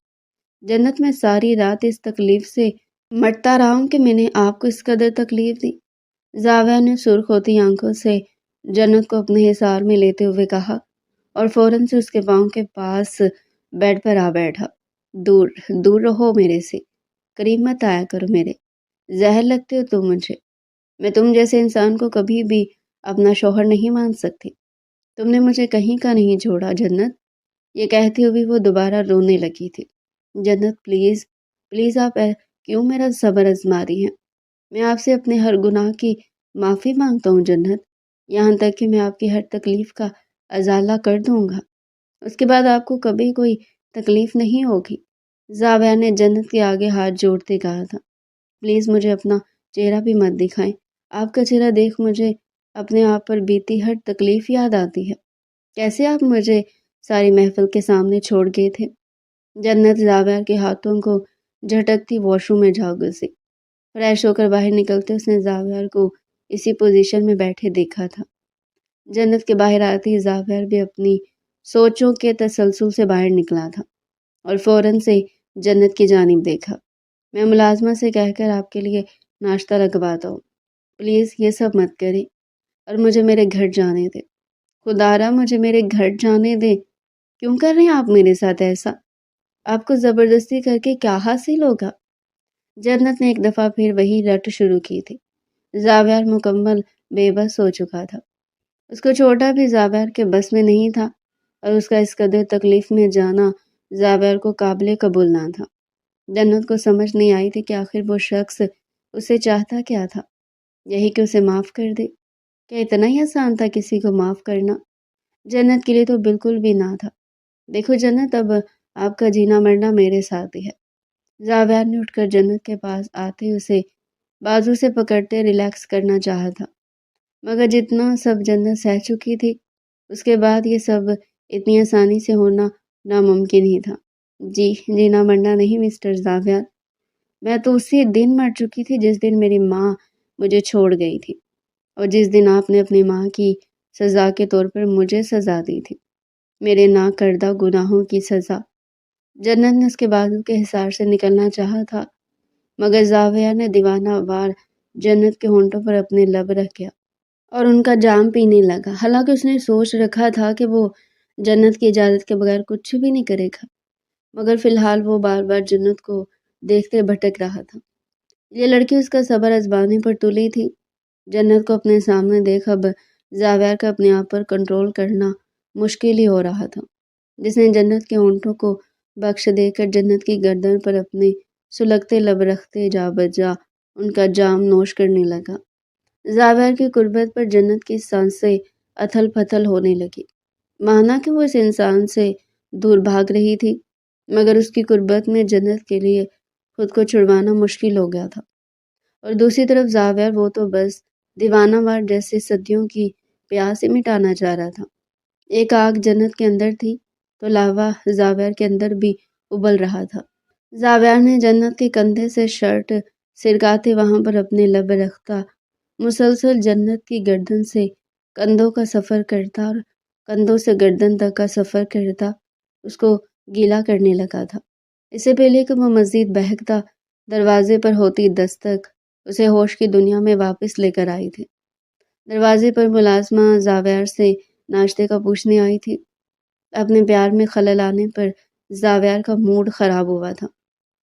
جنت میں ساری رات اس تکلیف سے مٹتا رہا ہوں کہ میں نے آپ کو اس قدر تکلیف دی۔ زاویہ نے سرخ ہوتی آنکھوں سے جنت کو اپنے حصار میں لیتے ہوئے کہا اور فوراً سے اس کے پاؤں کے پاس بیڈ پر آ بیٹھا۔ دور دور رہو میرے سے، قریب مت آیا کرو میرے، زہر لگتے ہو تم مجھے۔ میں تم جیسے انسان کو کبھی بھی اپنا شوہر نہیں مان سکتی۔ تم نے مجھے کہیں کا نہیں چھوڑا جنت۔ یہ کہتی ہوئی وہ دوبارہ رونے لگی تھی۔ جنت پلیز پلیز آپ کیوں میرا صبر آزما رہی ہیں؟ میں آپ سے اپنے ہر گناہ کی معافی مانگتا ہوں جنت، یہاں تک کہ میں آپ کی ہر تکلیف کا ازالہ کر دوں گا۔ اس کے بعد آپ کو کبھی کوئی تکلیف نہیں ہوگی۔ زاویہ نے جنت کے آگے ہاتھ جوڑتے کہا تھا۔ پلیز مجھے اپنا چہرہ بھی مت دکھائیں۔ آپ کا چہرہ دیکھ مجھے اپنے آپ پر بیتی ہر تکلیف یاد آتی ہے۔ کیسے آپ مجھے ساری محفل کے سامنے چھوڑ گئے تھے؟ جنت زاویہ کے ہاتھوں کو جھٹکتی واش روم میں جا گھسی۔ فریش ہو کر باہر نکلتے اس نے زاویہ کو اسی پوزیشن میں بیٹھے دیکھا تھا۔ جنت کے باہر آتی ہی زاویہ بھی اپنی سوچوں کے تسلسل سے باہر نکلا تھا اور فوراً سے جنت کی جانب دیکھا۔ میں ملازمہ سے کہہ کر آپ کے لیے ناشتہ لگواتا ہوں، پلیز یہ سب مت کریں اور مجھے میرے گھر جانے دیں۔ خدا را مجھے میرے گھر جانے دیں۔ کیوں کر رہے ہیں آپ میرے ساتھ ایسا؟ آپ کو زبردستی کر کے کیا حاصل ہوگا؟ جنت نے ایک دفعہ پھر وہی رٹ شروع کی تھی۔ زاویہ مکمل بے بس ہو چکا تھا۔ اس کو چھوٹا بھی زاویہ کے بس میں نہیں تھا اور اس کا اس قدر تکلیف میں جانا زاویہ کو قابل قبول نہ تھا۔ جنت کو سمجھ نہیں آئی تھی کہ آخر وہ شخص اسے چاہتا کیا تھا۔ یہی کہ اسے معاف کر دے؟ کیا اتنا ہی آسان تھا کسی کو معاف کرنا؟ جنت کے لیے تو بالکل بھی نہ تھا۔ دیکھو جنت، اب آپ کا جینا مرنا میرے ساتھ ہی ہے۔ زاویہ نے اٹھ کر جنت کے پاس آتے اسے بازو سے پکڑتے ریلیکس کرنا چاہا تھا، مگر جتنا سب جنت سہ چکی تھی اس کے بعد یہ سب اتنی آسانی سے ہونا ناممکن ہی تھا۔ جی جینا مرنا نہیں مسٹر زاویہ، میں تو اسی دن مر چکی تھی جس دن میری ماں مجھے چھوڑ گئی تھی اور جس دن آپ نے اپنی ماں کی سزا کے طور پر مجھے سزا دی تھی، میرے نا کردہ گناہوں کی سزا۔ جنت نے اس کے بازو کے حصار سے نکلنا چاہا تھا، مگر زاویہ نے دیوانہ وار جنت کے ہونٹوں پر اپنے لب رکھا اور ان کا جام پینے لگا۔ حالانکہ اس نے سوچ رکھا تھا کہ وہ جنت کی اجازت کے بغیر کچھ بھی نہیں کرے گا، مگر فی الحال وہ بار بار جنت کو دیکھتے بھٹک رہا تھا۔ یہ لڑکی اس کا صبر آزمانے پر تلی تھی۔ جنت کو اپنے سامنے دیکھ اب زاویار کا اپنے آپ پر کنٹرول کرنا مشکل ہی ہو رہا تھا۔ جس نے جنت کے ہونٹوں کو بخش دے کر جنت کی گردن پر اپنے سلگتے لب رکھتے جا بجا ان کا جام نوش کرنے لگا۔ زاویار کی قربت پر جنت کی سانسیں اتھل پتھل ہونے لگی، مانا کہ وہ اس انسان سے دور بھاگ رہی تھی، مگر اس کی قربت میں جنت کے لیے خود کو چھڑوانا مشکل ہو گیا تھا۔ اور دوسری طرف زاویار وہ تو بس دیوانہ وار جیسے صدیوں کی پیاس ہی مٹانا چاہ رہا تھا۔ ایک آگ جنت کے اندر تھی تو لاوا زاویار کے اندر بھی ابل رہا تھا۔ زاویار نے جنت کے کندھے سے شرٹ سرکاتے وہاں پر اپنے لب رکھتا، مسلسل جنت کی گردن سے کندھوں کا سفر کرتا اور کندھوں سے گردن تک کا سفر کرتا اس کو گیلا کرنے لگا تھا۔ اس سے پہلے کہ وہ مزید بہکتا دروازے پر ہوتی دستک اسے ہوش کی دنیا میں واپس لے کر آئی تھی۔ دروازے پر ملازمہ زاویار سے ناشتے کا پوچھنے آئی تھی۔ اپنے پیار میں خلل آنے پر زاویار کا موڈ خراب ہوا تھا،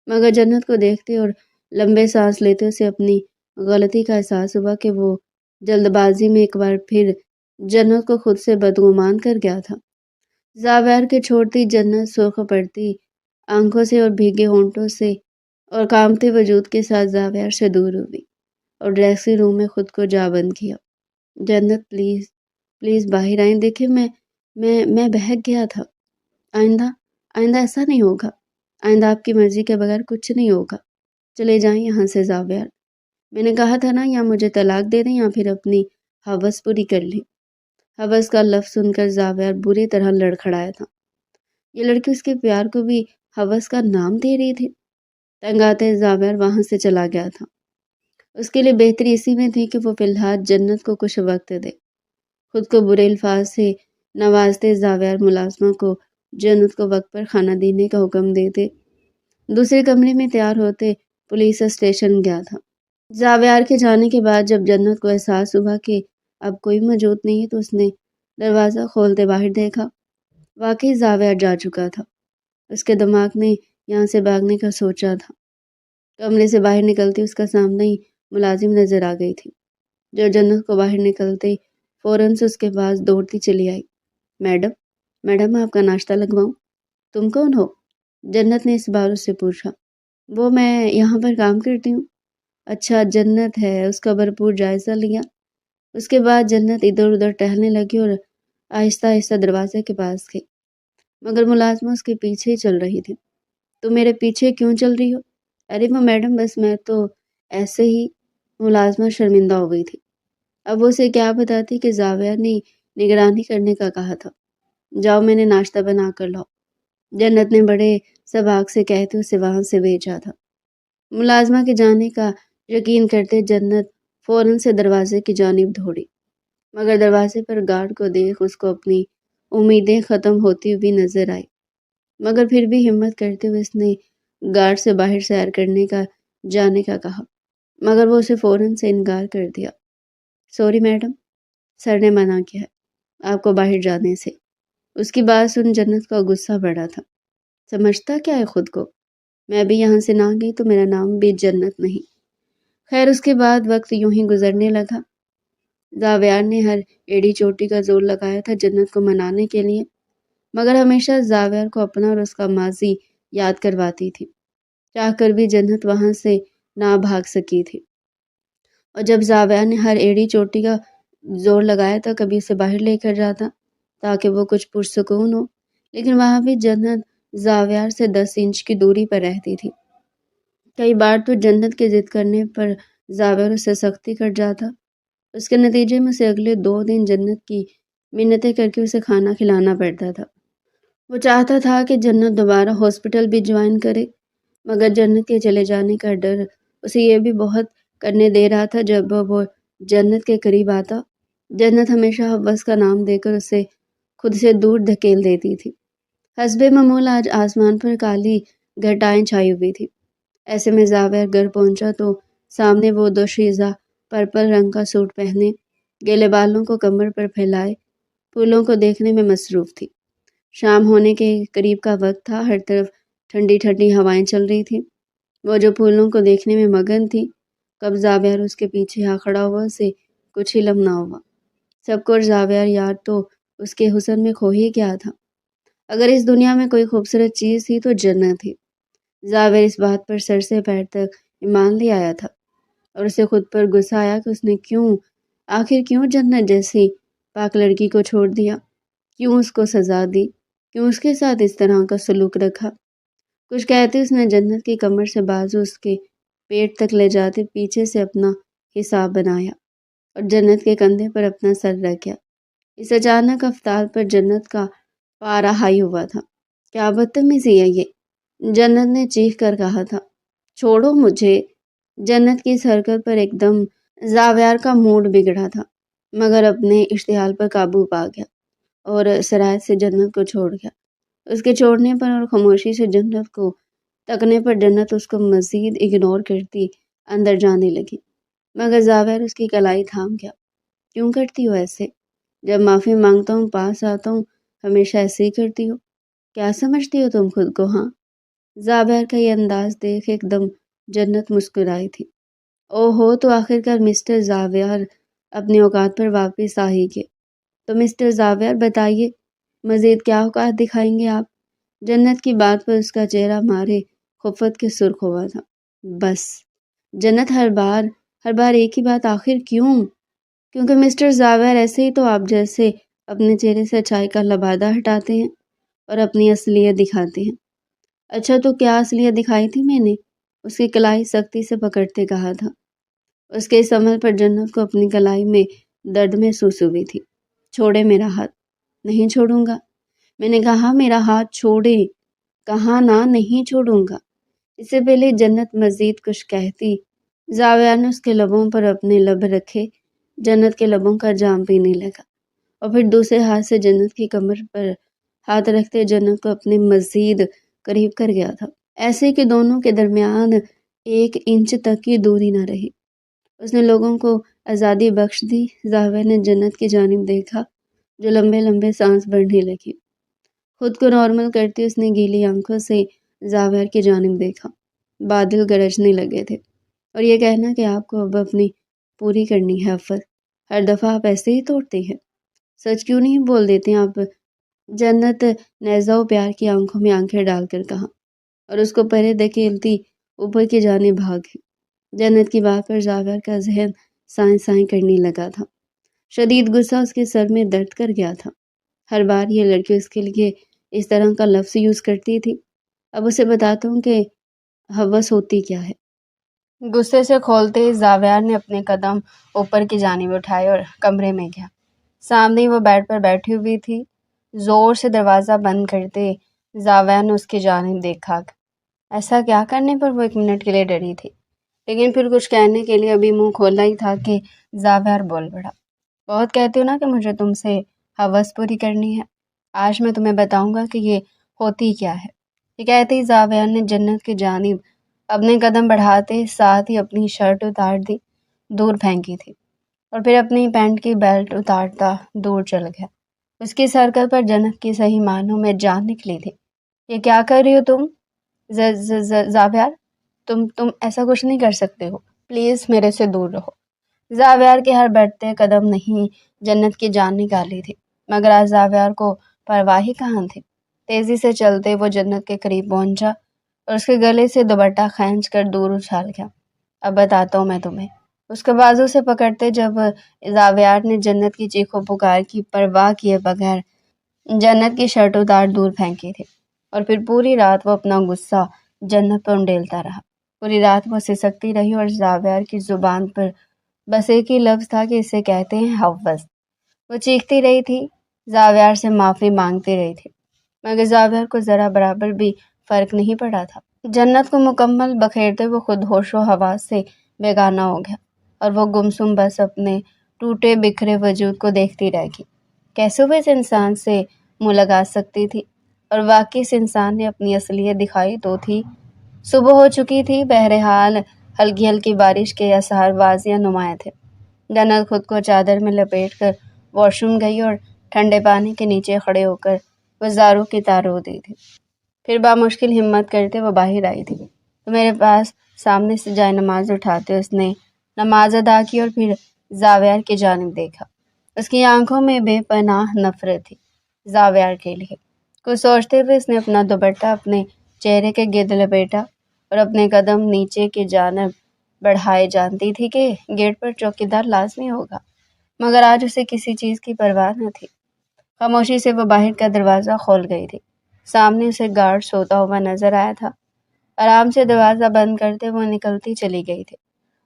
مگر جنت کو دیکھتے اور لمبے سانس لیتے اسے اپنی غلطی کا احساس ہوا کہ وہ جلد بازی میں ایک بار پھر جنت کو خود سے بدگمان کر گیا تھا۔ زاویار کے چھوڑتی جنت سرخ پڑتی آنکھوں سے اور بھیگے ہونٹوں سے اور کانپتے وجود کے ساتھ زاویار سے دور ہوئی اور ڈریسنگ روم میں خود کو جا بند کیا۔ جنت پلیز پلیز باہر آئیں، دیکھیں میں بہک گیا تھا۔ آئندہ ایسا نہیں ہوگا، آئندہ آپ کی مرضی کے بغیر کچھ نہیں ہوگا، چلے جائیں یہاں سے زاویار۔ میں نے کہا تھا نا، یا مجھے طلاق دے دیں یا پھر اپنی ہوس پوری کر لیں۔ ہوس کا لفظ سن کر زاویار بری طرح لڑکھڑایا تھا۔ یہ لڑکی اس کے پیار کو بھی ہوس کا نام دے رہی تھی۔ تنگ آتے زاویار وہاں سے چلا گیا تھا۔ اس کے لیے بہتری اسی میں تھی کہ وہ فی الحال جنت کو کچھ وقت دے۔ خود کو برے الفاظ سے نوازتے زاویار ملازمہ کو جنت کو وقت پر کھانا دینے کا حکم دیتے دوسرے کمرے میں تیار ہوتے پولیس اسٹیشن گیا تھا۔ زاویار کے جانے کے بعد جب جنت کو احساس ہوا کہ اب کوئی موجود نہیں ہے تو اس نے دروازہ کھولتے باہر دیکھا۔ واقعی زاویار جا چکا تھا۔ اس کے دماغ نے یہاں سے بھاگنے کا سوچا تھا۔ کمرے سے باہر نکلتی اس کا سامنے ہی ملازم نظر آ گئی تھی، جو جنت کو باہر نکلتے فوراً سے اس کے پاس دوڑتی چلی آئی۔ میڈم آپ کا ناشتہ لگواؤں؟ تم کون ہو؟ جنت نے اس بار اس سے پوچھا۔ وہ میں یہاں پر کام کرتی ہوں۔ اچھا، جنت ہے، اس کا بھرپور جائزہ لیا۔ اس کے بعد جنت ادھر ادھر ٹہلنے لگی اور آہستہ آہستہ دروازے کے پاس گئی، مگر ملازمہ اس کے پیچھے ہی چل رہی تھی۔ تم میرے پیچھے کیوں چل رہی ہو؟ ارے وہ میڈم، بس میں تو ایسے ہی۔ ملازمہ شرمندہ ہو گئی تھی۔ اب وہ اسے کیا بتاتی کہ زاویار نے نگرانی کرنے کا کہا تھا۔ جاؤ، میں نے ناشتہ بنا کر لاؤ، جنت نے بڑے سباق سے کہتے اسے وہاں سے بھیجا تھا۔ ملازمہ کے جانے کا یقین کرتے جنت فوراً سے دروازے کی جانب دوڑی، مگر دروازے پر گارڈ کو دیکھ اس کو اپنی امیدیں ختم ہوتی ہوئی نظر آئی، مگر پھر بھی ہمت کرتے ہوئے اس نے گارڈ سے باہر سیر کرنے کا جانے کا کہا، مگر وہ اسے فوراً سے انکار کر دیا۔ سوری میڈم، سر نے منع کیا ہے آپ کو باہر جانے سے۔ اس کی بات سن جنت کا غصہ بڑھا تھا۔ سمجھتا کیا ہے خود کو؟ میں بھی یہاں سے نہ گئی تو میرا نام بھی جنت نہیں۔ خیر، اس کے بعد وقت یوں ہی گزرنے لگا۔ زاویار نے ہر ایڑی چوٹی کا زور لگایا تھا جنت کو منانے کے لیے، مگر ہمیشہ زاویار کو اپنا اور اس کا ماضی یاد کرواتی تھی۔ چاہ کر بھی جنت وہاں سے نہ بھاگ سکی تھی، اور جب زاویار نے ہر ایڑی چوٹی کا زور لگایا تھا کبھی اسے باہر لے کر جاتا تاکہ وہ کچھ پرسکون ہو، لیکن وہاں بھی جنت زاویار سے 10 انچ کی دوری پر رہتی تھی۔ کئی بار تو جنت کے ضد کرنے پر زاویار اس سے سختی کر جاتا۔ اس کے نتیجے میں اسے اگلے 2 دن جنت کی منتیں کر کے اسے کھانا کھلانا پڑتا تھا۔ وہ چاہتا تھا کہ جنت دوبارہ ہاسپٹل بھی جوائن کرے، مگر جنت کے چلے جانے کا ڈر اسے یہ بھی بہت کرنے دے رہا تھا۔ جب وہ جنت کے قریب آتا، جنت ہمیشہ ہوس کا نام دے کر اسے خود سے دور دھکیل دیتی تھی۔ حسب معمول آج آسمان پر کالی گھٹائیں چھائی ہوئی تھی۔ ایسے میں زاویار گھر پہنچا تو سامنے وہ دوشیزہ پرپل رنگ کا سوٹ پہنے، گیلے بالوں کو کمر پر پھیلائے پھولوں کو دیکھنے میں مصروف تھی۔ شام ہونے کے قریب کا وقت تھا، ہر طرف ٹھنڈی ٹھنڈی ہوائیں چل رہی تھیں۔ وہ جو پھولوں کو دیکھنے میں مگن تھی، کب زاویار اس کے پیچھے آ کھڑا ہوا اسے کچھ علم نہ ہوا۔ سب کو زاویار یار تو اس کے حسن میں کھو ہی گیا تھا۔ اگر اس دنیا میں کوئی خوبصورت چیز تھی تو جنت تھی۔ زاویر اس بات پر سر سے پیر تک ایمان لے آیا تھا، اور اسے خود پر غصہ آیا کہ اس نے آخر کیوں جنت جیسی پاک لڑکی کو چھوڑ دیا، کیوں اس کو سزا دی، کیوں اس کے ساتھ اس طرح کا سلوک رکھا۔ کچھ کہتے اس نے جنت کی کمر سے بازو اس کے پیٹ تک لے جاتے پیچھے سے اپنا حساب بنایا اور جنت کے کندھے پر اپنا سر رکھا۔ اس اچانک افطار پر جنت کا پارا ہائی ہوا تھا۔ کیا بدتمیزی ہے یہ، جنت نے چیخ کر کہا تھا۔ چھوڑو مجھے۔ جنت کی اس حرکت پر ایک دم زاویار کا موڈ بگڑا تھا، مگر اپنے اشتعال پر قابو پا گیا اور سرایت سے جنت کو چھوڑ گیا۔ اس کے چھوڑنے پر اور خاموشی سے جنت کو تکنے پر جنت اس کو مزید اگنور کرتی اندر جانے لگی، مگر زاویر اس کی کلائی تھام گیا۔ کیوں کرتی ہو ایسے؟ جب معافی مانگتا ہوں پاس آتا ہوں ہمیشہ ایسے ہی کرتی ہو؟ کیا سمجھتی ہو تم خود کو؟ ہاں؟ زاویر کا یہ انداز دیکھ ایک دم جنت مسکرائی تھی۔ او ہو، تو آخرکار مسٹر زاویر اپنے اوقات پر واپس آ ہی گئے۔ تو مسٹر زاویر بتائیے، مزید کیا اوقات دکھائیں گے آپ؟ جنت کی بات پر اس کا چہرہ مارے خفت کے سرخ ہوا تھا۔ بس جنت، ہر بار ایک ہی بات، آخر کیوں؟ کیونکہ مسٹر زاویر ایسے ہی تو آپ جیسے اپنے چہرے سے اچھائی کا لبادہ ہٹاتے ہیں اور اپنی اصلیت دکھاتے ہیں۔ اچھا، تو کیا اصلیت دکھائی تھی میں نے؟ اس کی کلائی سختی سے پکڑتے کہا تھا۔ اس کے اس عمل پر جنت کو اپنی کلائی میں درد محسوس ہوئی تھی۔ چھوڑے میرا ہاتھ۔ نہیں چھوڑوں گا، میں نے کہا میرا ہاتھ چھوڑے، کہا نا نہیں چھوڑوں گا۔ اس سے پہلے جنت مزید کچھ کہتی، زاویہ نے اس کے لبوں پر اپنے لب رکھے، جنت کے لبوں کا جام پینے لگا اور پھر دوسرے ہاتھ سے جنت کی کمر پر ہاتھ رکھتے جنت کو اپنے مزید قریب کر گیا تھا، ایسے کہ دونوں کے درمیان 1 انچ تک کی دوری نہ رہی۔ اس نے لوگوں کو آزادی بخش دی۔ زاویہ نے جنت کی جانب دیکھا جو لمبے لمبے سانس بھرنے لگی۔ خود کو نارمل کرتی اس نے گیلی آنکھوں سے زاویہ کی جانب دیکھا۔ بادل گرجنے لگے تھے، اور یہ کہنا کہ آپ کو اب اپنی پوری کرنی ہے آفت، ہر دفعہ آپ ایسے ہی توڑتے ہیں، سچ کیوں نہیں بول دیتے آپ؟ جنت نیزہ و پیار کی آنکھوں میں آنکھیں ڈال کر کہا، اور اس کو پرے دھکیلتی اوپر کی جانب بھاگ گئی۔ جنت کی بات پر زاویہ کا ذہن سائیں سائیں کرنے لگا تھا۔ شدید غصہ اس کے سر میں درد کر گیا تھا۔ ہر بار یہ لڑکی اس کے لیے اس طرح کا لفظ یوز کرتی تھی۔ اب اسے بتاتا ہوں کہ ہوس ہوتی کیا ہے۔ غصے سے کھولتے ہی زاویہ نے اپنے قدم اوپر کی جانب اٹھائے اور کمرے میں گیا۔ سامنے وہ بیڈ پر بیٹھی ہوئی تھی۔ زور سے دروازہ بند کرتے زاویہ نے اس کی جانب دیکھا۔ ایسا کیا کرنے پر وہ 1 منٹ کے لیے ڈری تھی، لیکن پھر کچھ کہنے کے لیے ابھی منہ کھولا ہی تھا کہ زاویہ بول پڑا۔ بہت کہتی ہو نا کہ مجھے تم سے ہوس پوری کرنی ہے، آج میں تمہیں بتاؤں گا کہ یہ ہوتی کیا ہے۔ یہ کہتے ہی زاویہ نے جنت کی جانب اپنے قدم بڑھاتے ساتھ ہی اپنی شرٹ اتار دی، دور پھینکی تھی، اور پھر اپنی پینٹ کی بیلٹ اتارتا دور چل گیا۔ اس کی حرکت پر جنت کی صحیح معنوں میں جان نکلی تھی۔ یہ کیا کر رہی ہو تم زاویہ؟ تم ایسا کچھ نہیں کر سکتے ہو، پلیز میرے سے دور رہو۔ زاویہ کے ہر بڑھتے قدم نہیں جنت کی جان نکالی تھی، مگر آج زاویہ کو پرواہ ہی کہاں تھی۔ تیزی سے چلتے وہ جنت کے قریب پہنچا اور اس کے گلے سے دوپٹہ کھینچ کر دور اچھال گیا۔ اب بتاتا ہوں میں تمہیں۔ اس کے بازو سے پکڑتے جب زاویہ نے جنت کی چیخ و پکار کی پرواہ کیے بغیر جنت کی شرٹ اتار دور پھینکی تھی، اور پھر پوری رات وہ اپنا غصہ جنت پر انڈیلتا رہا۔ پوری رات وہ سسکتی رہی اور زاویہ کی زبان پر بس ایک ہی لفظ تھا کہ اسے کہتے ہیں ہوس۔ وہ چیختی رہی تھی، زاویہ سے معافی مانگتی رہی تھی، مگر زاویہ کو ذرا برابر بھی فرق نہیں پڑا تھا۔ جنت کو مکمل بکھیرتے وہ خود ہوش و حواس سے بیگانہ ہو گیا، اور وہ گمسم بس اپنے ٹوٹے بکھرے وجود کو دیکھتی رہ گئی۔ کیسے وہ اس انسان سے منہ لگا سکتی تھی؟ اور واقعی اس انسان نے اپنی اصلیت دکھائی تو تھی۔ صبح ہو چکی تھی، بہرحال ہلکی ہلکی بارش کے آثار واضح نمایاں تھے۔ جنت خود کو چادر میں لپیٹ کر واش روم گئی اور ٹھنڈے پانی کے نیچے کھڑے ہو کر وزاروں کی تارو دی تھی۔ پھر بامشکل ہمت کرتے وہ باہر آئی تھی تو میرے پاس سامنے سے جائے نماز اٹھاتے اس نے نماز ادا کی اور پھر زاویار کی جانب دیکھا۔ اس کی آنکھوں میں بے پناہ نفرت تھی زاویار کے لیے۔ کچھ سوچتے ہوئے اس نے اپنا دوپٹہ اپنے چہرے کے گرد لپیٹا اور اپنے قدم نیچے کی جانب بڑھائے۔ جانتی تھی کہ گیٹ پر چوکیدار لازمی ہوگا، مگر آج اسے کسی چیز کی پرواہ نہ تھی۔ خاموشی سے وہ باہر کا دروازہ کھول گئی تھی۔ سامنے اسے گارڈ سوتا ہوا نظر آیا تھا۔ آرام سے دروازہ بند کرتے وہ نکلتی چلی گئی تھی،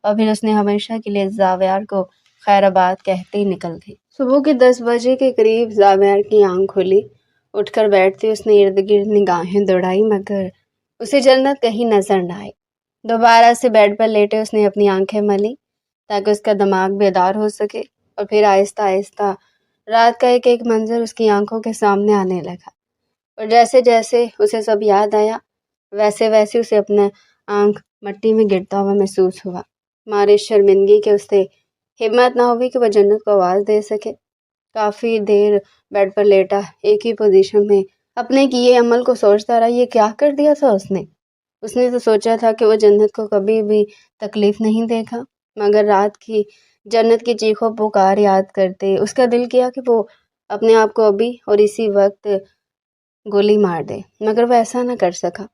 اور پھر اس نے ہمیشہ کے لیے زاویار کو خیر آباد کہتے ہی نکل گئی۔ صبح کے 10 بجے کے قریب زاویار کی آنکھ کھلی۔ اٹھ کر بیٹھتے اس نے ارد گرد نگاہیں دوڑائی، مگر اسے جنت کہیں نظر نہ آئی۔ دوبارہ سے بیڈ پر لیٹے اس نے اپنی آنکھیں ملی تاکہ اس کا دماغ بیدار ہو سکے، اور پھر آہستہ آہستہ رات کا ایک ایک منظر اس کی آنکھوں کے سامنے آنے لگا، اور جیسے جیسے اسے سب یاد آیا ویسے ویسے اسے اپنا آنکھ مٹی میں گرتا ہوا محسوس ہوا۔ مارے شرمندگی کے اس سے ہمت نہ ہوئی کہ وہ جنت کو آواز دے سکے۔ کافی دیر بیڈ پر لیٹا ایک ہی پوزیشن میں اپنے کیے عمل کو سوچتا رہا۔ یہ کیا کر دیا تھا اس نے تو سوچا تھا کہ وہ جنت کو کبھی بھی تکلیف نہیں دے گا، مگر رات کی جنت کی چیخوں پکار یاد کرتے اس کا دل کیا کہ وہ اپنے آپ کو ابھی اور اسی وقت گولی مار دے، مگر وہ ایسا نہ کر سکا۔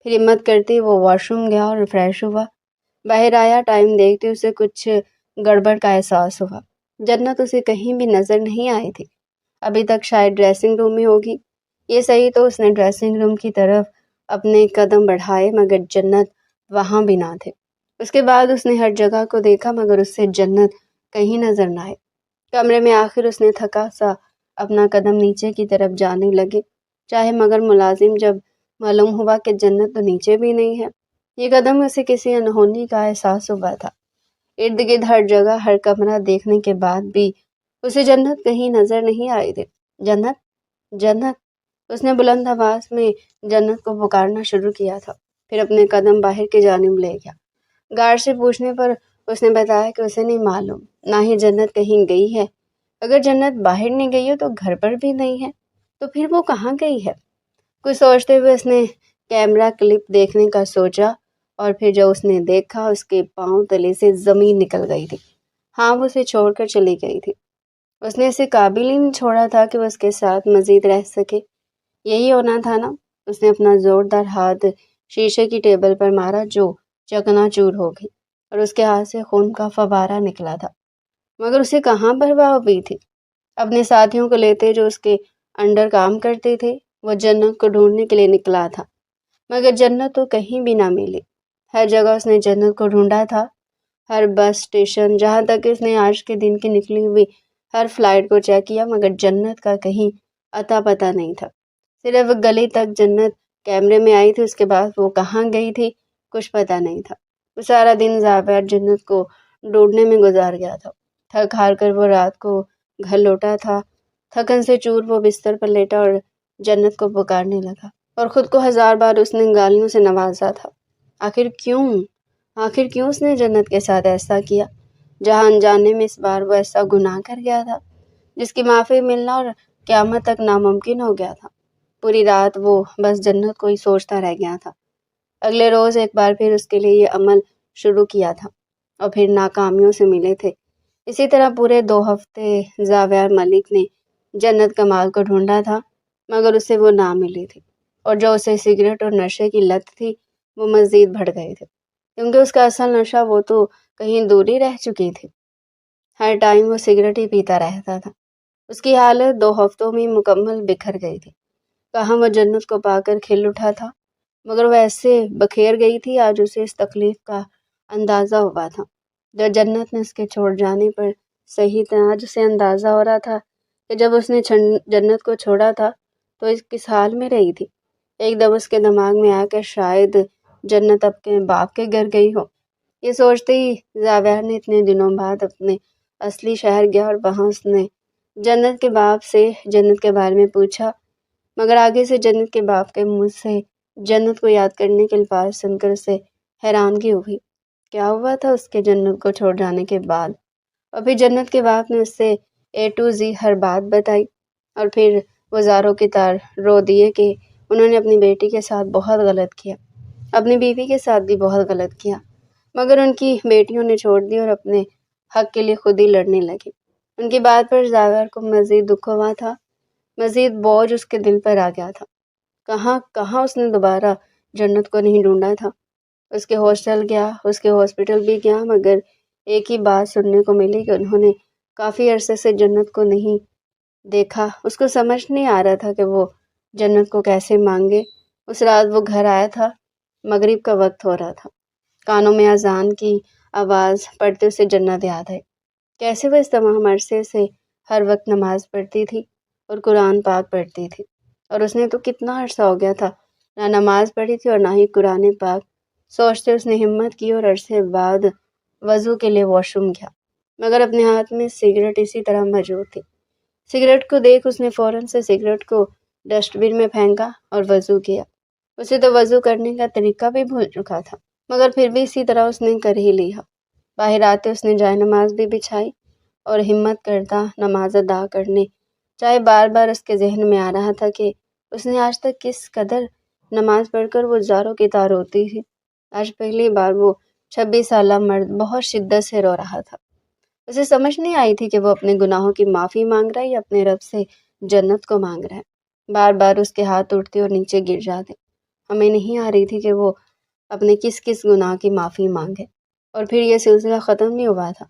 پھر ہمت کرتے وہ واش روم گیا اور فریش ہوا۔ باہر آیا، ٹائم دیکھتے اسے کچھ گڑبڑ کا احساس ہوا۔ جنت اسے کہیں بھی نظر نہیں آئی تھی۔ ابھی تک شاید ڈریسنگ روم میں ہوگی۔ یہ صحیح تو اس نے ڈریسنگ روم کی طرف اپنے قدم بڑھائے، مگر جنت وہاں بھی نہ تھے۔ اس کے بعد اس نے ہر جگہ کو دیکھا، مگر اس سے جنت کہیں نظر نہ آئے۔ کمرے میں آخر اس نے تھکا سا اپنا قدم نیچے کی طرف جانے لگے چاہے، مگر ملازم جب معلوم ہوا کہ جنت تو نیچے بھی نہیں ہے۔ یہ قدم اسے کسی انہونی کا احساس ہوا تھا۔ ارد گرد ہر جگہ ہر کمرہ دیکھنے کے بعد بھی اسے جنت کہیں نظر نہیں آئی تھی۔ جنت، جنت، اس نے بلند آواز میں جنت کو پکارنا شروع کیا تھا، پھر اپنے قدم باہر کی جانب لے گیا۔ گارڈ سے پوچھنے پر اس نے بتایا کہ اسے نہیں معلوم، نہ ہی جنت کہیں گئی ہے۔ اگر جنت باہر نہیں گئی ہو تو گھر پر بھی نہیں ہے، تو پھر وہ کہاں گئی ہے؟ کچھ سوچتے ہوئے اس نے کیمرہ کلپ دیکھنے کا سوچا، اور پھر جب اس نے دیکھا اس کے پاؤں تلے سے زمین نکل گئی تھی۔ ہاں، وہ اسے چھوڑ کر چلی گئی تھی۔ اس نے اسے قابل ہی نہیں چھوڑا تھا کہ وہ اس کے ساتھ مزید رہ سکے۔ یہی ہونا تھا نا؟ اس نے اپنا زوردار ہاتھ شیشے کی ٹیبل پر مارا جو چکنا چور ہو گئی، اور اس کے ہاتھ سے خون کا فوارہ نکلا تھا، مگر اسے کہاں پرواہ ہوئی تھی؟ اپنے ساتھیوں کو لیتے جو اس کے انڈر کام کرتے تھے، وہ جنت کو ڈھونڈنے کے لیے نکلا تھا، مگر جنت تو کہیں بھی نہ ملی۔ ہر جگہ اس نے جنت کو ڈھونڈا تھا، ہر بس اسٹیشن، جہاں تک اس نے آج کے دن کی نکلی ہوئی ہر فلائٹ کو چیک کیا، مگر جنت کا کہیں اتا پتہ نہیں تھا۔ صرف گلی تک جنت کیمرے میں آئی تھی، اس کے بعد وہ کہاں گئی تھی کچھ پتہ نہیں تھا۔ وہ سارا دن زاویار جنت کو ڈھونڈنے میں گزار گیا تھا۔ تھک ہار کر وہ رات کو گھر لوٹا تھا۔ تھکن سے چور وہ بستر پر لیٹا اور جنت کو پکارنے لگا، اور خود کو 1000 بار اس نے گالیوں سے نوازا تھا۔ آخر کیوں اس نے جنت کے ساتھ ایسا کیا، جہاں انجانے میں اس بار وہ ایسا گناہ کر گیا تھا جس کی معافی ملنا اور قیامت تک ناممکن ہو گیا تھا۔ پوری رات وہ بس جنت کو ہی سوچتا رہ گیا تھا۔ اگلے روز ایک بار پھر اس کے لیے یہ عمل شروع کیا تھا، اور پھر ناکامیوں سے ملے تھے۔ اسی طرح پورے 2 ہفتے زاویار ملک نے جنت کمال کو ڈھونڈا تھا، مگر اسے وہ نہ ملی تھی، اور جو اسے سگریٹ اور نشے کی لت تھی وہ مزید بڑھ گئے تھے، کیونکہ اس کا اصل نشہ وہ تو کہیں دور ہی رہ چکی تھی۔ ہر ٹائم وہ سگریٹ ہی پیتا رہتا تھا۔ اس کی حالت 2 ہفتوں میں مکمل بکھر گئی تھی۔ کہاں وہ جنت کو پا کر کھل اٹھا تھا، مگر وہ ایسے بکھیر گئی تھی۔ آج اسے اس تکلیف کا اندازہ ہوا تھا جو جنت نے اس کے چھوڑ جانے پر صحیح تھا۔ آج اسے اندازہ ہو رہا تھا کہ جب اس نے جنت کو چھوڑا تھا تو اس کس حال میں رہی تھی۔ ایک دم اس کے دماغ میں آیا کہ شاید جنت اپنے باپ کے گھر گئی ہو۔ یہ سوچتے ہی زاویار نے اتنے دنوں بعد اپنے اصلی شہر گیا، اور وہاں اس نے جنت کے باپ سے جنت کے بارے میں پوچھا، مگر آگے سے جنت کے باپ کے منہ سے جنت کو یاد کرنے کے الفاظ سن کر اسے حیرانگی ہوئی۔ کیا ہوا تھا اس کے جنت کو چھوڑ جانے کے بعد؟ اور پھر جنت کے باپ نے اس سے A to Z ہر بات بتائی، اور پھر وہ زاروں کی طرح رو دیے کہ انہوں نے اپنی بیٹی کے ساتھ بہت غلط کیا، اپنی بیوی کے ساتھ بھی بہت غلط کیا، مگر ان کی بیٹیوں نے چھوڑ دی اور اپنے حق کے لیے خود ہی لڑنے لگے۔ ان کی بات پر زاور کو مزید دکھ ہوا تھا، مزید بوجھ اس کے دل پر آ گیا تھا۔ کہاں کہاں اس نے دوبارہ جنت کو نہیں ڈھونڈا تھا۔ اس کے ہاسٹل گیا، اس کے ہاسپٹل بھی گیا، مگر ایک ہی بات سننے کو ملی کہ انہوں نے کافی عرصے سے جنت کو نہیں دیکھا۔ اس کو سمجھ نہیں آ رہا تھا کہ وہ جنت کو کیسے مانگے۔ اس رات وہ گھر آیا تھا، مغرب کا وقت ہو رہا تھا، کانوں میں اذان کی آواز پڑھتے اسے جنت یاد ہے، کیسے وہ اس تمام عرصے سے ہر وقت نماز پڑھتی تھی اور قرآن پاک پڑھتی تھی، اور اس نے تو کتنا عرصہ ہو گیا تھا نہ نماز پڑھی تھی اور نہ ہی قرآن پاک۔ سوچتے اس نے ہمت کی اور عرصے بعد وضو کے لیے واش روم گیا، مگر اپنے ہاتھ میں سگریٹ اسی طرح موجود تھی۔ سگریٹ کو دیکھ اس نے فوراً سے سگریٹ کو ڈسٹ بن میں پھینکا اور وضو کیا۔ اسے تو وضو کرنے کا طریقہ بھی بھول چکا تھا، مگر پھر بھی اسی طرح اس نے کر ہی لیا۔ باہر آتے اس نے جائے نماز بھی بچھائی اور ہمت کرتا نماز ادا کرنے، چاہے بار بار اس کے ذہن میں آ رہا تھا کہ اس نے آج تک کس قدر نماز پڑھ کر وہ زاروں کی تار ہوتی تھی۔ آج پہلی بار وہ 26 سالہ مرد بہت شدت سے رو رہا تھا۔ اسے سمجھ نہیں آئی تھی کہ وہ اپنے گناہوں کی معافی مانگ رہا ہے یا اپنے رب سے جنت کو مانگ رہا ہے۔ بار بار اس کے ہاتھ اٹھتے اور نیچے گر جاتے۔ ہمیں نہیں آ رہی تھی کہ وہ اپنے کس کس گناہ کی معافی مانگے، اور پھر یہ سلسلہ ختم نہیں ہوا تھا۔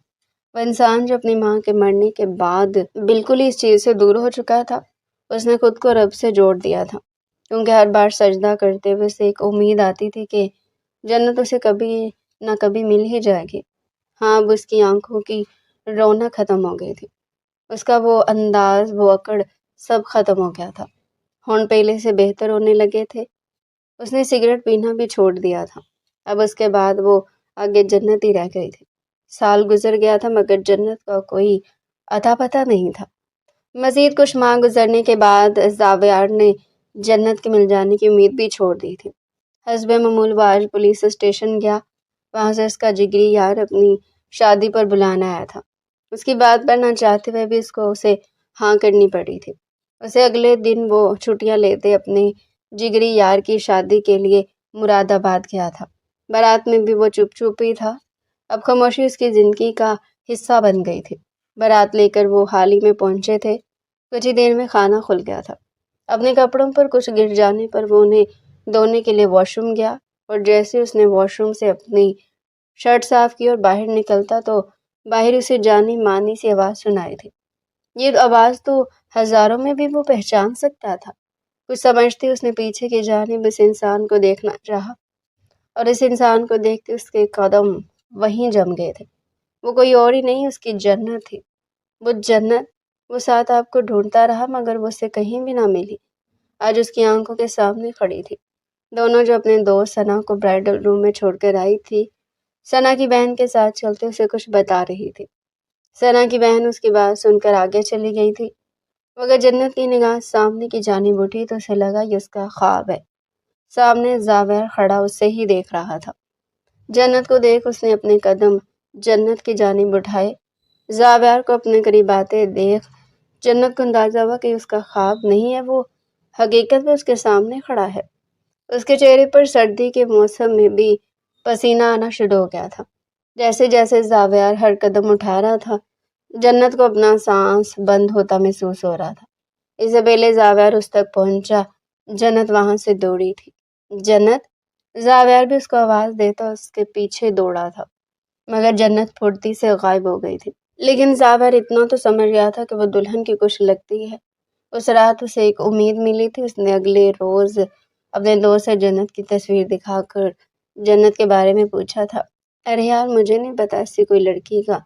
وہ انسان جو اپنی ماں کے مرنے کے بعد بالکل ہی اس چیز سے دور ہو چکا تھا، اس نے خود کو رب سے جوڑ دیا تھا، کیونکہ ہر بار سجدہ کرتے ہوئے اسے ایک امید آتی تھی کہ جنت اسے کبھی نہ کبھی مل ہی جائے گی۔ ہاں، اب اس کی آنکھوں کی رونق ختم ہو گئی تھی، اس کا وہ انداز، وہ اکڑ، سب ختم ہو گیا تھا۔ ہونٹ پہلے سے بہتر ہونے لگے تھے، اس نے سگریٹ پینا بھی چھوڑ دیا تھا۔ اب اس کے بعد وہ آگے جنت ہی رہ گئی تھی۔ سال گزر گیا تھا مگر جنت کا کوئی اتا پتہ نہیں تھا۔ مزید کچھ ماہ گزرنے کے بعد زاویار نے جنت کے مل جانے کی امید بھی چھوڑ دی تھی۔ حسب معمول وہ آج پولیس اسٹیشن گیا، وہاں سے اس کا جگری یار اپنی شادی پر بلانا آیا تھا۔ اس کی بات پر نہ چاہتے ہوئے بھی اس کو اسے ہاں کرنی پڑی تھی۔ اسے اگلے دن وہ چھٹیاں لیتے اپنے جگری یار کی شادی کے لیے مراد آباد گیا تھا۔ بارات میں بھی وہ چپ چپ ہی تھا، اب خاموشی اس کی زندگی کا حصہ بن گئی تھی۔ بارات لے کر وہ حال ہی میں پہنچے تھے، کچھ ہی دیر میں کھانا کھل گیا تھا۔ اپنے کپڑوں پر کچھ گر جانے پر وہ انہیں دھونے کے لیے واش روم گیا، اور جیسے اس نے واش روم سے اپنی شرٹ صاف کی اور باہر نکلتا تو باہر اسے جانی مانی سی آواز سنائی تھی۔ یہ آواز تو ہزاروں میں بھی وہ پہچان سکتا تھا۔ کچھ سمجھتے اس نے پیچھے کی جانب اس انسان کو دیکھنا چاہا، اور اس انسان کو دیکھتے اس کے قدم وہیں جم گئے تھے۔ وہ کوئی اور ہی نہیں، اس کی جنت تھی۔ وہ جنت، وہ ساتھ آپ کو ڈھونڈتا رہا مگر وہ اسے کہیں بھی نہ ملی، آج اس کی آنکھوں کے سامنے کھڑی تھی۔ دونوں جو اپنے دوست ثنا کو برائڈل روم میں چھوڑ کر آئی تھی، ثنا کی بہن کے ساتھ چلتے اسے کچھ بتا رہی تھی۔ ثنا کی بہن اس کی بات سن کر آگے چلی گئی تھی، مگر جنت کی نگاہ سامنے کی جانب اٹھی تو اسے لگا یہ اس کا خواب ہے۔ سامنے زاویر کھڑا اسے ہی دیکھ رہا تھا۔ جنت کو دیکھ اس نے اپنے قدم جنت کی جانب اٹھائے۔ زاویر کو اپنے قریب آتے دیکھ جنت کو اندازہ ہوا کہ اس کا خواب نہیں ہے، وہ حقیقت میں اس کے سامنے کھڑا ہے۔ اس کے چہرے پر سردی کے موسم میں بھی پسینہ آنا شروع ہو گیا تھا۔ جیسے جیسے زاویر ہر قدم اٹھا رہا تھا، جنت کو اپنا سانس بند ہوتا محسوس ہو رہا تھا۔ اس سے پہلے زاویر اس تک پہنچا، جنت وہاں سے دوڑی تھی۔ جنت! زاویر بھی اس کو آواز دیتا اس کے پیچھے دوڑا تھا، مگر جنت پھرتی سے غائب ہو گئی تھی۔ لیکن زاویر اتنا تو سمجھ گیا تھا کہ وہ دلہن کی کچھ لگتی ہے۔ اس رات اسے ایک امید ملی تھی۔ اس نے اگلے روز اپنے دوست سے جنت کی تصویر دکھا کر جنت کے بارے میں پوچھا تھا۔ ارے یار، مجھے نہیں پتا ایسی کوئی لڑکی کا،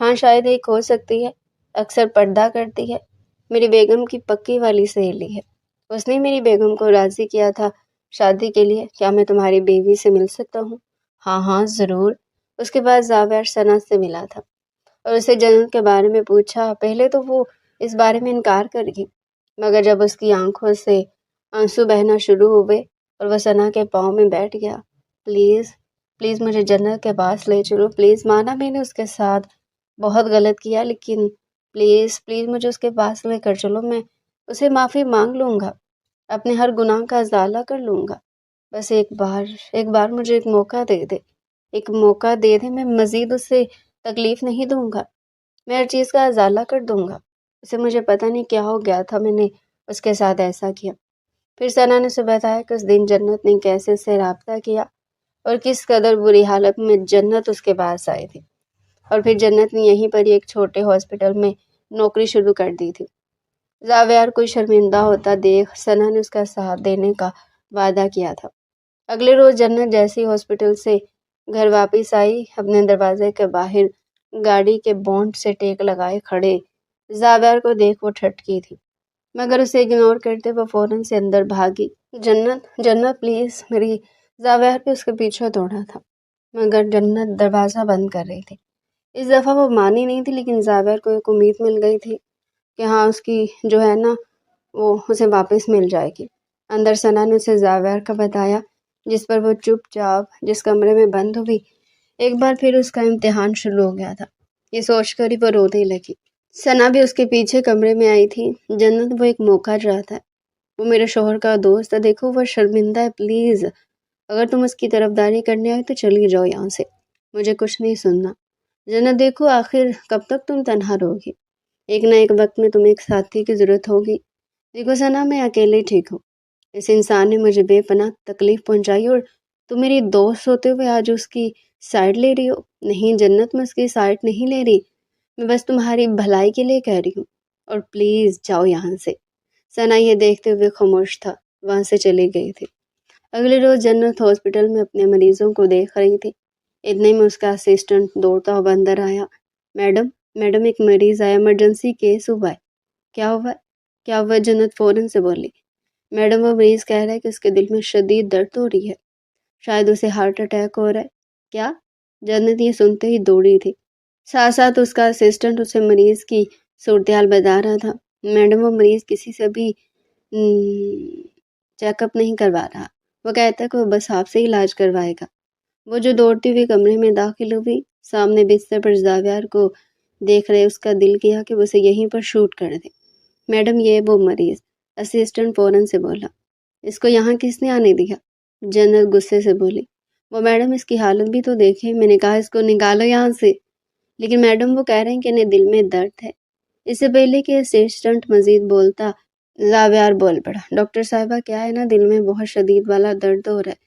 ہاں شاید ایک ہو سکتی ہے، اکثر پردہ کرتی ہے، میری بیگم کی پکی والی سہیلی ہے۔ اس نے میری بیگم کو راضی کیا تھا شادی کے لیے، کیا میں تمہاری بیوی سے مل سکتا ہوں؟ ہاں ہاں ضرور۔ اس کے بعد زاویر ثنا سے ملا تھا اور اسے جنت کے بارے میں پوچھا۔ پہلے تو وہ اس بارے میں انکار کر گئی، مگر جب اس کی آنکھوں سے آنسو بہنا شروع ہوئے اور وہ ثنا کے پاؤں میں بیٹھ گیا، پلیز پلیز مجھے جنت کے پاس لے چلو، پلیز، مانا میں نے اس کے ساتھ بہت غلط کیا، لیکن پلیز پلیز مجھے اس کے پاس لے کر چلو، میں اسے معافی مانگ لوں گا، اپنے ہر گناہ کا ازالہ کر لوں گا، بس ایک بار مجھے ایک موقع دے دے، ایک موقع دے دے، میں مزید اس سے تکلیف نہیں دوں گا، میں ہر چیز کا ازالہ کر دوں گا۔ اسے مجھے پتہ نہیں کیا ہو گیا تھا، میں نے اس کے ساتھ ایسا کیا۔ پھر ثنا نے اسے بتایا کہ اس دن جنت نے کیسے اس سے رابطہ کیا اور کس قدر بری حالت میں جنت اس کے پاس آئی تھی، اور پھر جنت نے یہیں پر ہی ایک چھوٹے ہاسپٹل میں نوکری شروع کر دی تھی۔ زاویار کو شرمندہ ہوتا دیکھ ثنا نے اس کا ساتھ دینے کا وعدہ کیا تھا۔ اگلے روز جنت جیسے ہی ہاسپٹل سے گھر واپس آئی، اپنے دروازے کے باہر گاڑی کے بونٹ سے ٹیک لگائے کھڑے زاویار کو دیکھ وہ ٹھٹکی تھی، مگر اسے اگنور کرتے وہ فوراً سے اندر بھاگی۔ جنت جنت پلیز میری، زاویار بھی اس کے پیچھے دوڑا تھا، مگر جنت دروازہ بند کر رہی تھی۔ اس دفعہ وہ مانی نہیں تھی، لیکن زاویار کو ایک امید مل گئی تھی کہ ہاں اس کی جو ہے نا وہ اسے واپس مل جائے گی۔ اندر ثنا نے اسے زاویار کا بتایا، جس پر وہ چپ چاپ جس کمرے میں بند ہوئی۔ ایک بار پھر اس کا امتحان شروع ہو گیا تھا، یہ سوچ کر ہی وہ رونے لگی۔ ثنا بھی اس کے پیچھے کمرے میں آئی تھی۔ جنت وہ ایک موقع چاہتا ہے، وہ میرے شوہر کا دوست ہے، دیکھو وہ شرمندہ ہے، پلیز اگر تم اس کی طرفداری کرنے آئے تو چلی جاؤ یہاں سے، مجھے کچھ نہیں سننا۔ جنت دیکھو آخر کب تک تم تنہا رہو گی، ایک نہ ایک وقت میں تمہیں ایک ساتھی کی ضرورت ہوگی۔ دیکھو ثنا میں اکیلے ٹھیک ہوں، اس انسان نے مجھے بے پناہ تکلیف پہنچائی اور تم میری دوست ہوتے ہوئے آج اس کی سائڈ لے رہی ہو۔ نہیں جنت، میں اس کی سائڈ نہیں لے رہی، میں بس تمہاری بھلائی کے لیے کہہ رہی ہوں، اور پلیز جاؤ یہاں سے۔ ثنا یہ دیکھتے ہوئے خاموش تھا، وہاں سے چلی گئی تھی۔ اگلے روز جنت ہاسپٹل میں اپنے مریضوں کو دیکھ رہی تھی، اتنے میں اس کا اسسٹنٹ دوڑتا ہوا اندر آیا۔ میڈم میڈم ایک مریض آیا، ایمرجنسی کیس ہوا ہے۔ کیا ہوا ہے؟ کیا ہوا؟ جنت فوراً سے بولی۔ میڈم وہ مریض کہہ رہا ہے کہ اس کے دل میں شدید درد ہو رہی ہے، شاید اسے ہارٹ اٹیک ہو رہا ہے۔ کیا؟ جنت یہ سنتے ہی دوڑی تھی، ساتھ ساتھ اس کا اسسٹنٹ اسے مریض کی صورتحال بتا رہا تھا۔ میڈم وہ مریض کسی سے بھی چیک اپ نہیں کروا رہا، وہ کہتا ہے کہ وہ بس آپ سے علاج کروائے گا۔ وہ جو دوڑتی ہوئی کمرے میں داخل ہوئی، سامنے بستر پر زاویار کو دیکھ رہے اس کا دل کیا کہ وہ اسے یہیں پر شوٹ کر دے۔ میڈم یہ وہ مریض، اسسٹنٹ فوراً سے بولا۔ اس کو یہاں کس نے آنے دیا؟ جنت غصے سے بولی۔ وہ میڈم اس کی حالت بھی تو دیکھیں، میں نے کہا اس کو نکالو یہاں سے، لیکن میڈم وہ کہہ رہے ہیں کہ انہیں دل میں درد ہے۔ اس سے پہلے کہ اسسٹنٹ مزید بولتا، زاویار بول پڑا۔ ڈاکٹر صاحبہ کیا ہے نا، دل میں بہت شدید والا درد ہو رہا ہے،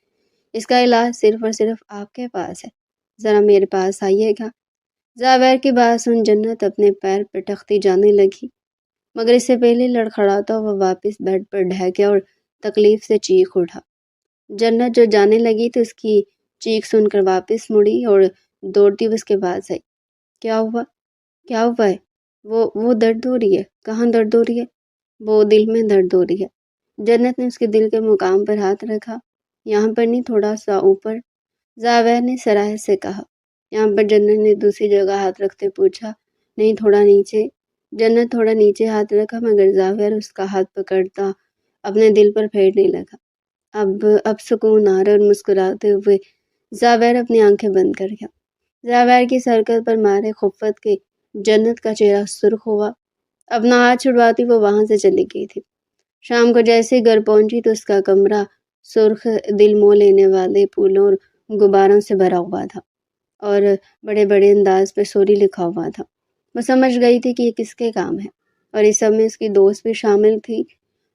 اس کا علاج صرف اور صرف آپ کے پاس ہے، ذرا میرے پاس آئیے گا۔ زاویار کی بات سن جنت اپنے پیر پٹکتی جانے لگی، مگر اس سے پہلے لڑکھڑاتا ہوا واپس بیڈ پر ڈھہ گیا اور تکلیف سے چیخ اٹھا۔ جنت جو جانے لگی تو اس کی چیخ سن کر واپس مڑی اور دوڑتی ہوئی اس کے پاس آئی۔ کیا ہوا؟ کیا ہوا ہے؟ وہ درد ہو رہی ہے۔ کہاں درد ہو رہی ہے؟ وہ دل میں درد ہو رہی ہے۔ جنت نے اس کے دل کے مقام پر ہاتھ رکھا۔ یہاں پر نہیں، تھوڑا سا اوپر، زاویار نے صراحت سے کہا۔ یہاں پر جنت نے دوسری جگہ ہاتھ رکھتے پوچھا۔ نہیں، تھوڑا نیچے۔ جنت تھوڑا نیچے ہاتھ رکھا، مگر زاویار اس کا ہاتھ پکڑتا اپنے دل پر پھیرنے لگا۔ اب سکون آ رہا اور مسکراتے ہوئے زاویار اپنی آنکھیں بند کر گیا۔ زاویار کی سرکت پر مارے خفت کے جنت کا چہرہ سرخ ہوا۔ اپنا ہاتھ چھڑواتی وہ وہاں سے چلی گئی تھی۔ شام کو جیسے گھر پہنچی تو اس کا کمرہ سرخ دل موہ لینے والے پھولوں اور غباروں سے بھرا ہوا تھا، اور بڑے بڑے انداز پہ سوری لکھا ہوا تھا۔ وہ سمجھ گئی تھی کہ یہ کس کے کام ہے، اور اس سب میں اس کی دوست بھی شامل تھی۔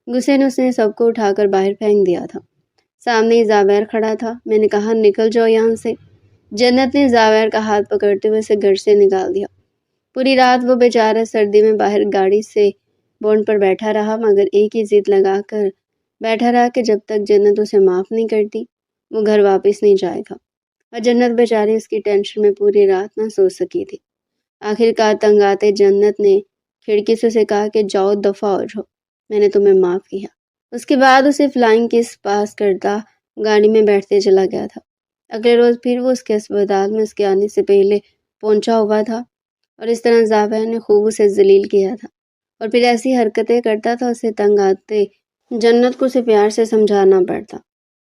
غصے نے اس نے سب کو اٹھا کر باہر پھینک دیا تھا۔ سامنے ہی زاویار کھڑا تھا۔ میں نے کہا نکل جاؤ یہاں سے۔ جنت نے زاویار کا ہاتھ پکڑتے ہوئے اسے گھر سے نکال دیا۔ پوری رات وہ بیچارہ سردی میں باہر گاڑی سے بونٹ پر بیٹھا رہا، مگر ایک ہی ضد لگا کر بیٹھا رہا کہ جب تک جنت اسے معاف نہیں کرتی وہ گھر واپس نہیں جائے گا، اور جنت بیچاری اس کی ٹینشن میں پوری رات نہ سو سکی تھی۔ آخر کار تنگ آتے جنت نے کھڑکی سے اسے کہا کہ جاؤ دفع ہو جاؤ، میں نے تمہیں معاف کیا۔ اس کے بعد اسے فلائنگ کس پاس کرتا گاڑی میں بیٹھتے چلا گیا تھا۔ اگلے روز پھر وہ اس کے اسپتال میں اس کے آنے سے پہلے پہنچا ہوا تھا، اور اس طرح زاویار نے خوب اسے ذلیل کیا تھا، اور پھر ایسی حرکتیں کرتا تھا اسے تنگ آتے جنت کو اسے پیار سے سمجھانا پڑتا،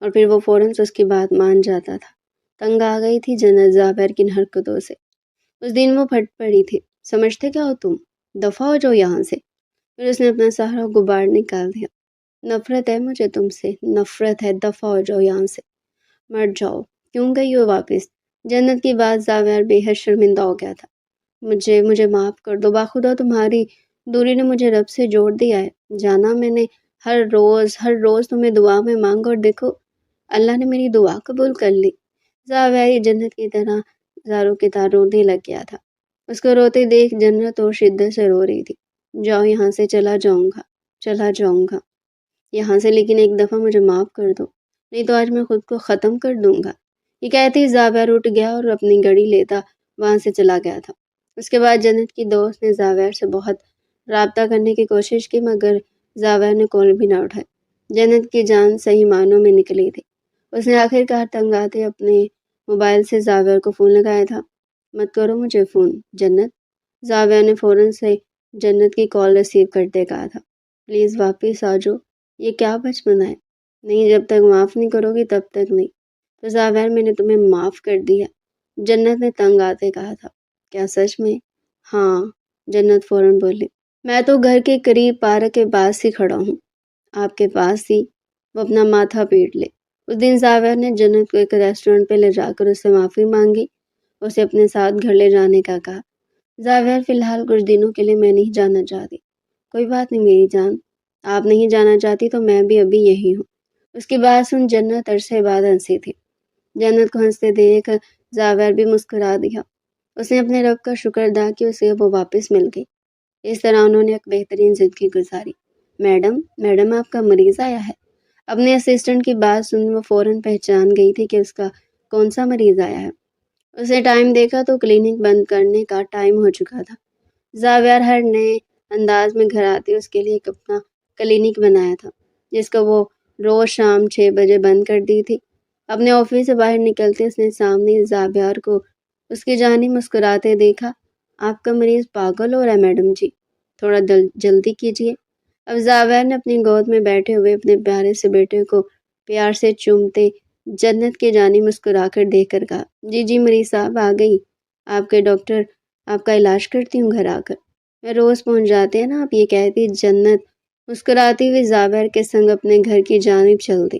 اور پھر وہ فوراً سے اس کی بات مان جاتا تھا۔ تنگ آ گئی تھی جنت زاویار کی ان حرکتوں سے۔ اس دن وہ پھٹ پڑی تھی۔ سمجھتے کیا ہو تم؟ دفع ہو جاؤ یہاں سے۔ پھر اس نے اپنا سارا غبار نکال دیا۔ نفرت ہے مجھے تم سے، نفرت ہے، دفع ہو جاؤ یہاں سے، مر جاؤ۔ کیوں گئی ہو واپس؟ جنت کی بات زاویہ بے حد شرمندہ ہو گیا تھا۔ مجھے معاف کر دو، باخدا تمہاری دوری نے مجھے رب سے جوڑ دیا ہے۔ جانا میں نے ہر روز تمہیں دعا میں مانگ اور دیکھو اللہ نے میری دعا قبول کر لی۔ زاویہ جنت کی طرح زاروں کی طرح رونے لگ گیا تھا۔ اس کو روتے دیکھ جنت اور شدت سے رو رہی تھی۔ جاؤ یہاں سے، چلا جاؤں گا یہاں سے، لیکن ایک دفعہ مجھے معاف کر دو، نہیں تو آج میں خود کو ختم کر دوں گا۔ یہ کہتے ہی زاویہ اٹھ گیا اور اپنی گڑی لیتا وہاں سے چلا گیا تھا۔ اس کے بعد جنت کی دوست نے زاویہ سے بہت رابطہ کرنے کی کوشش کی، مگر زاویہ نے کال بھی نہ اٹھائی۔ جنت کی جان صحیح معنوں میں نکلی تھی۔ اس نے آخر کار تنگ آتے اپنے موبائل سے زاویہ کو فون لگایا تھا۔ مت کرو مجھے فون جنت، زاویہ نے فوراً سے جنت کی کال ریسیو کرتے کہا تھا۔ پلیز واپس آ جاؤ، یہ کیا بچپنا ہے؟ نہیں، جب تک معاف نہیں کرو گی تب تک نہیں۔ تو زاویہ میں نے تمہیں معاف کر دیا، جنت نے تنگ آتے کہا تھا۔ کیا سچ میں؟ ہاں، جنت فوراً بولی۔ میں تو گھر کے قریب پارک کے پاس ہی کھڑا ہوں، آپ کے پاس ہی۔ وہ اپنا ماتھا پیٹ لے۔ اس دن زاویہ نے جنت کو ایک ریسٹورنٹ پہ لے جا کر اس سے معافی مانگی، اسے اپنے ساتھ گھر لے جانے کا کہا۔ زاویہ فی الحال کچھ دنوں کے لیے میں نہیں جانا چاہتی۔ کوئی بات نہیں میری جان، آپ نہیں جانا چاہتی تو میں بھی ابھی یہی ہوں۔ اس کی بات سن جنت عرصے بعد ہنسی تھی۔ جنت کو ہنستے دیکھ زاویہ بھی مسکرا دیا۔ اس نے اپنے رب کا شکر ادا کہ اسے وہ واپس مل گئی۔ اس طرح انہوں نے ایک بہترین زندگی گزاری۔ میڈم آپ کا مریض آیا ہے۔ اپنے اسسٹنٹ کی بات سن وہ فوراً پہچان گئی تھی کہ اس کا کون سا مریض آیا ہے۔ اس نے ٹائم دیکھا تو کلینک بند کرنے کا ٹائم ہو چکا تھا۔ زاویہ ہر نئے انداز میں گھر آتی اس کے لیے ایک اپنا کلینک بنایا تھا، جس کو وہ روز شام 6 بجے بند کر دی تھی۔ اپنے آفس سے باہر نکلتے اس نے سامنے زاویہ کو اس کی جانب مسکراتے دیکھا۔ آپ کا مریض پاگل ہو رہا ہے میڈم جی، تھوڑا جلدی کیجیے۔ اب زاویہ نے اپنی گود میں بیٹھے ہوئے اپنے پیارے سے بیٹے کو پیار سے چومتے جنت کی جانب مسکرا کر دیکھ کر کہا، جی مریض صاحب آ گئی، آپ کے ڈاکٹر آپ کا علاج کرتی ہوں گھر آ کر۔ میں روز پہنچ جاتے ہیں نا آپ، یہ کہتی جنت مسکراتی ہوئی زاویہ کے سنگ اپنے گھر کی جانب چل دی۔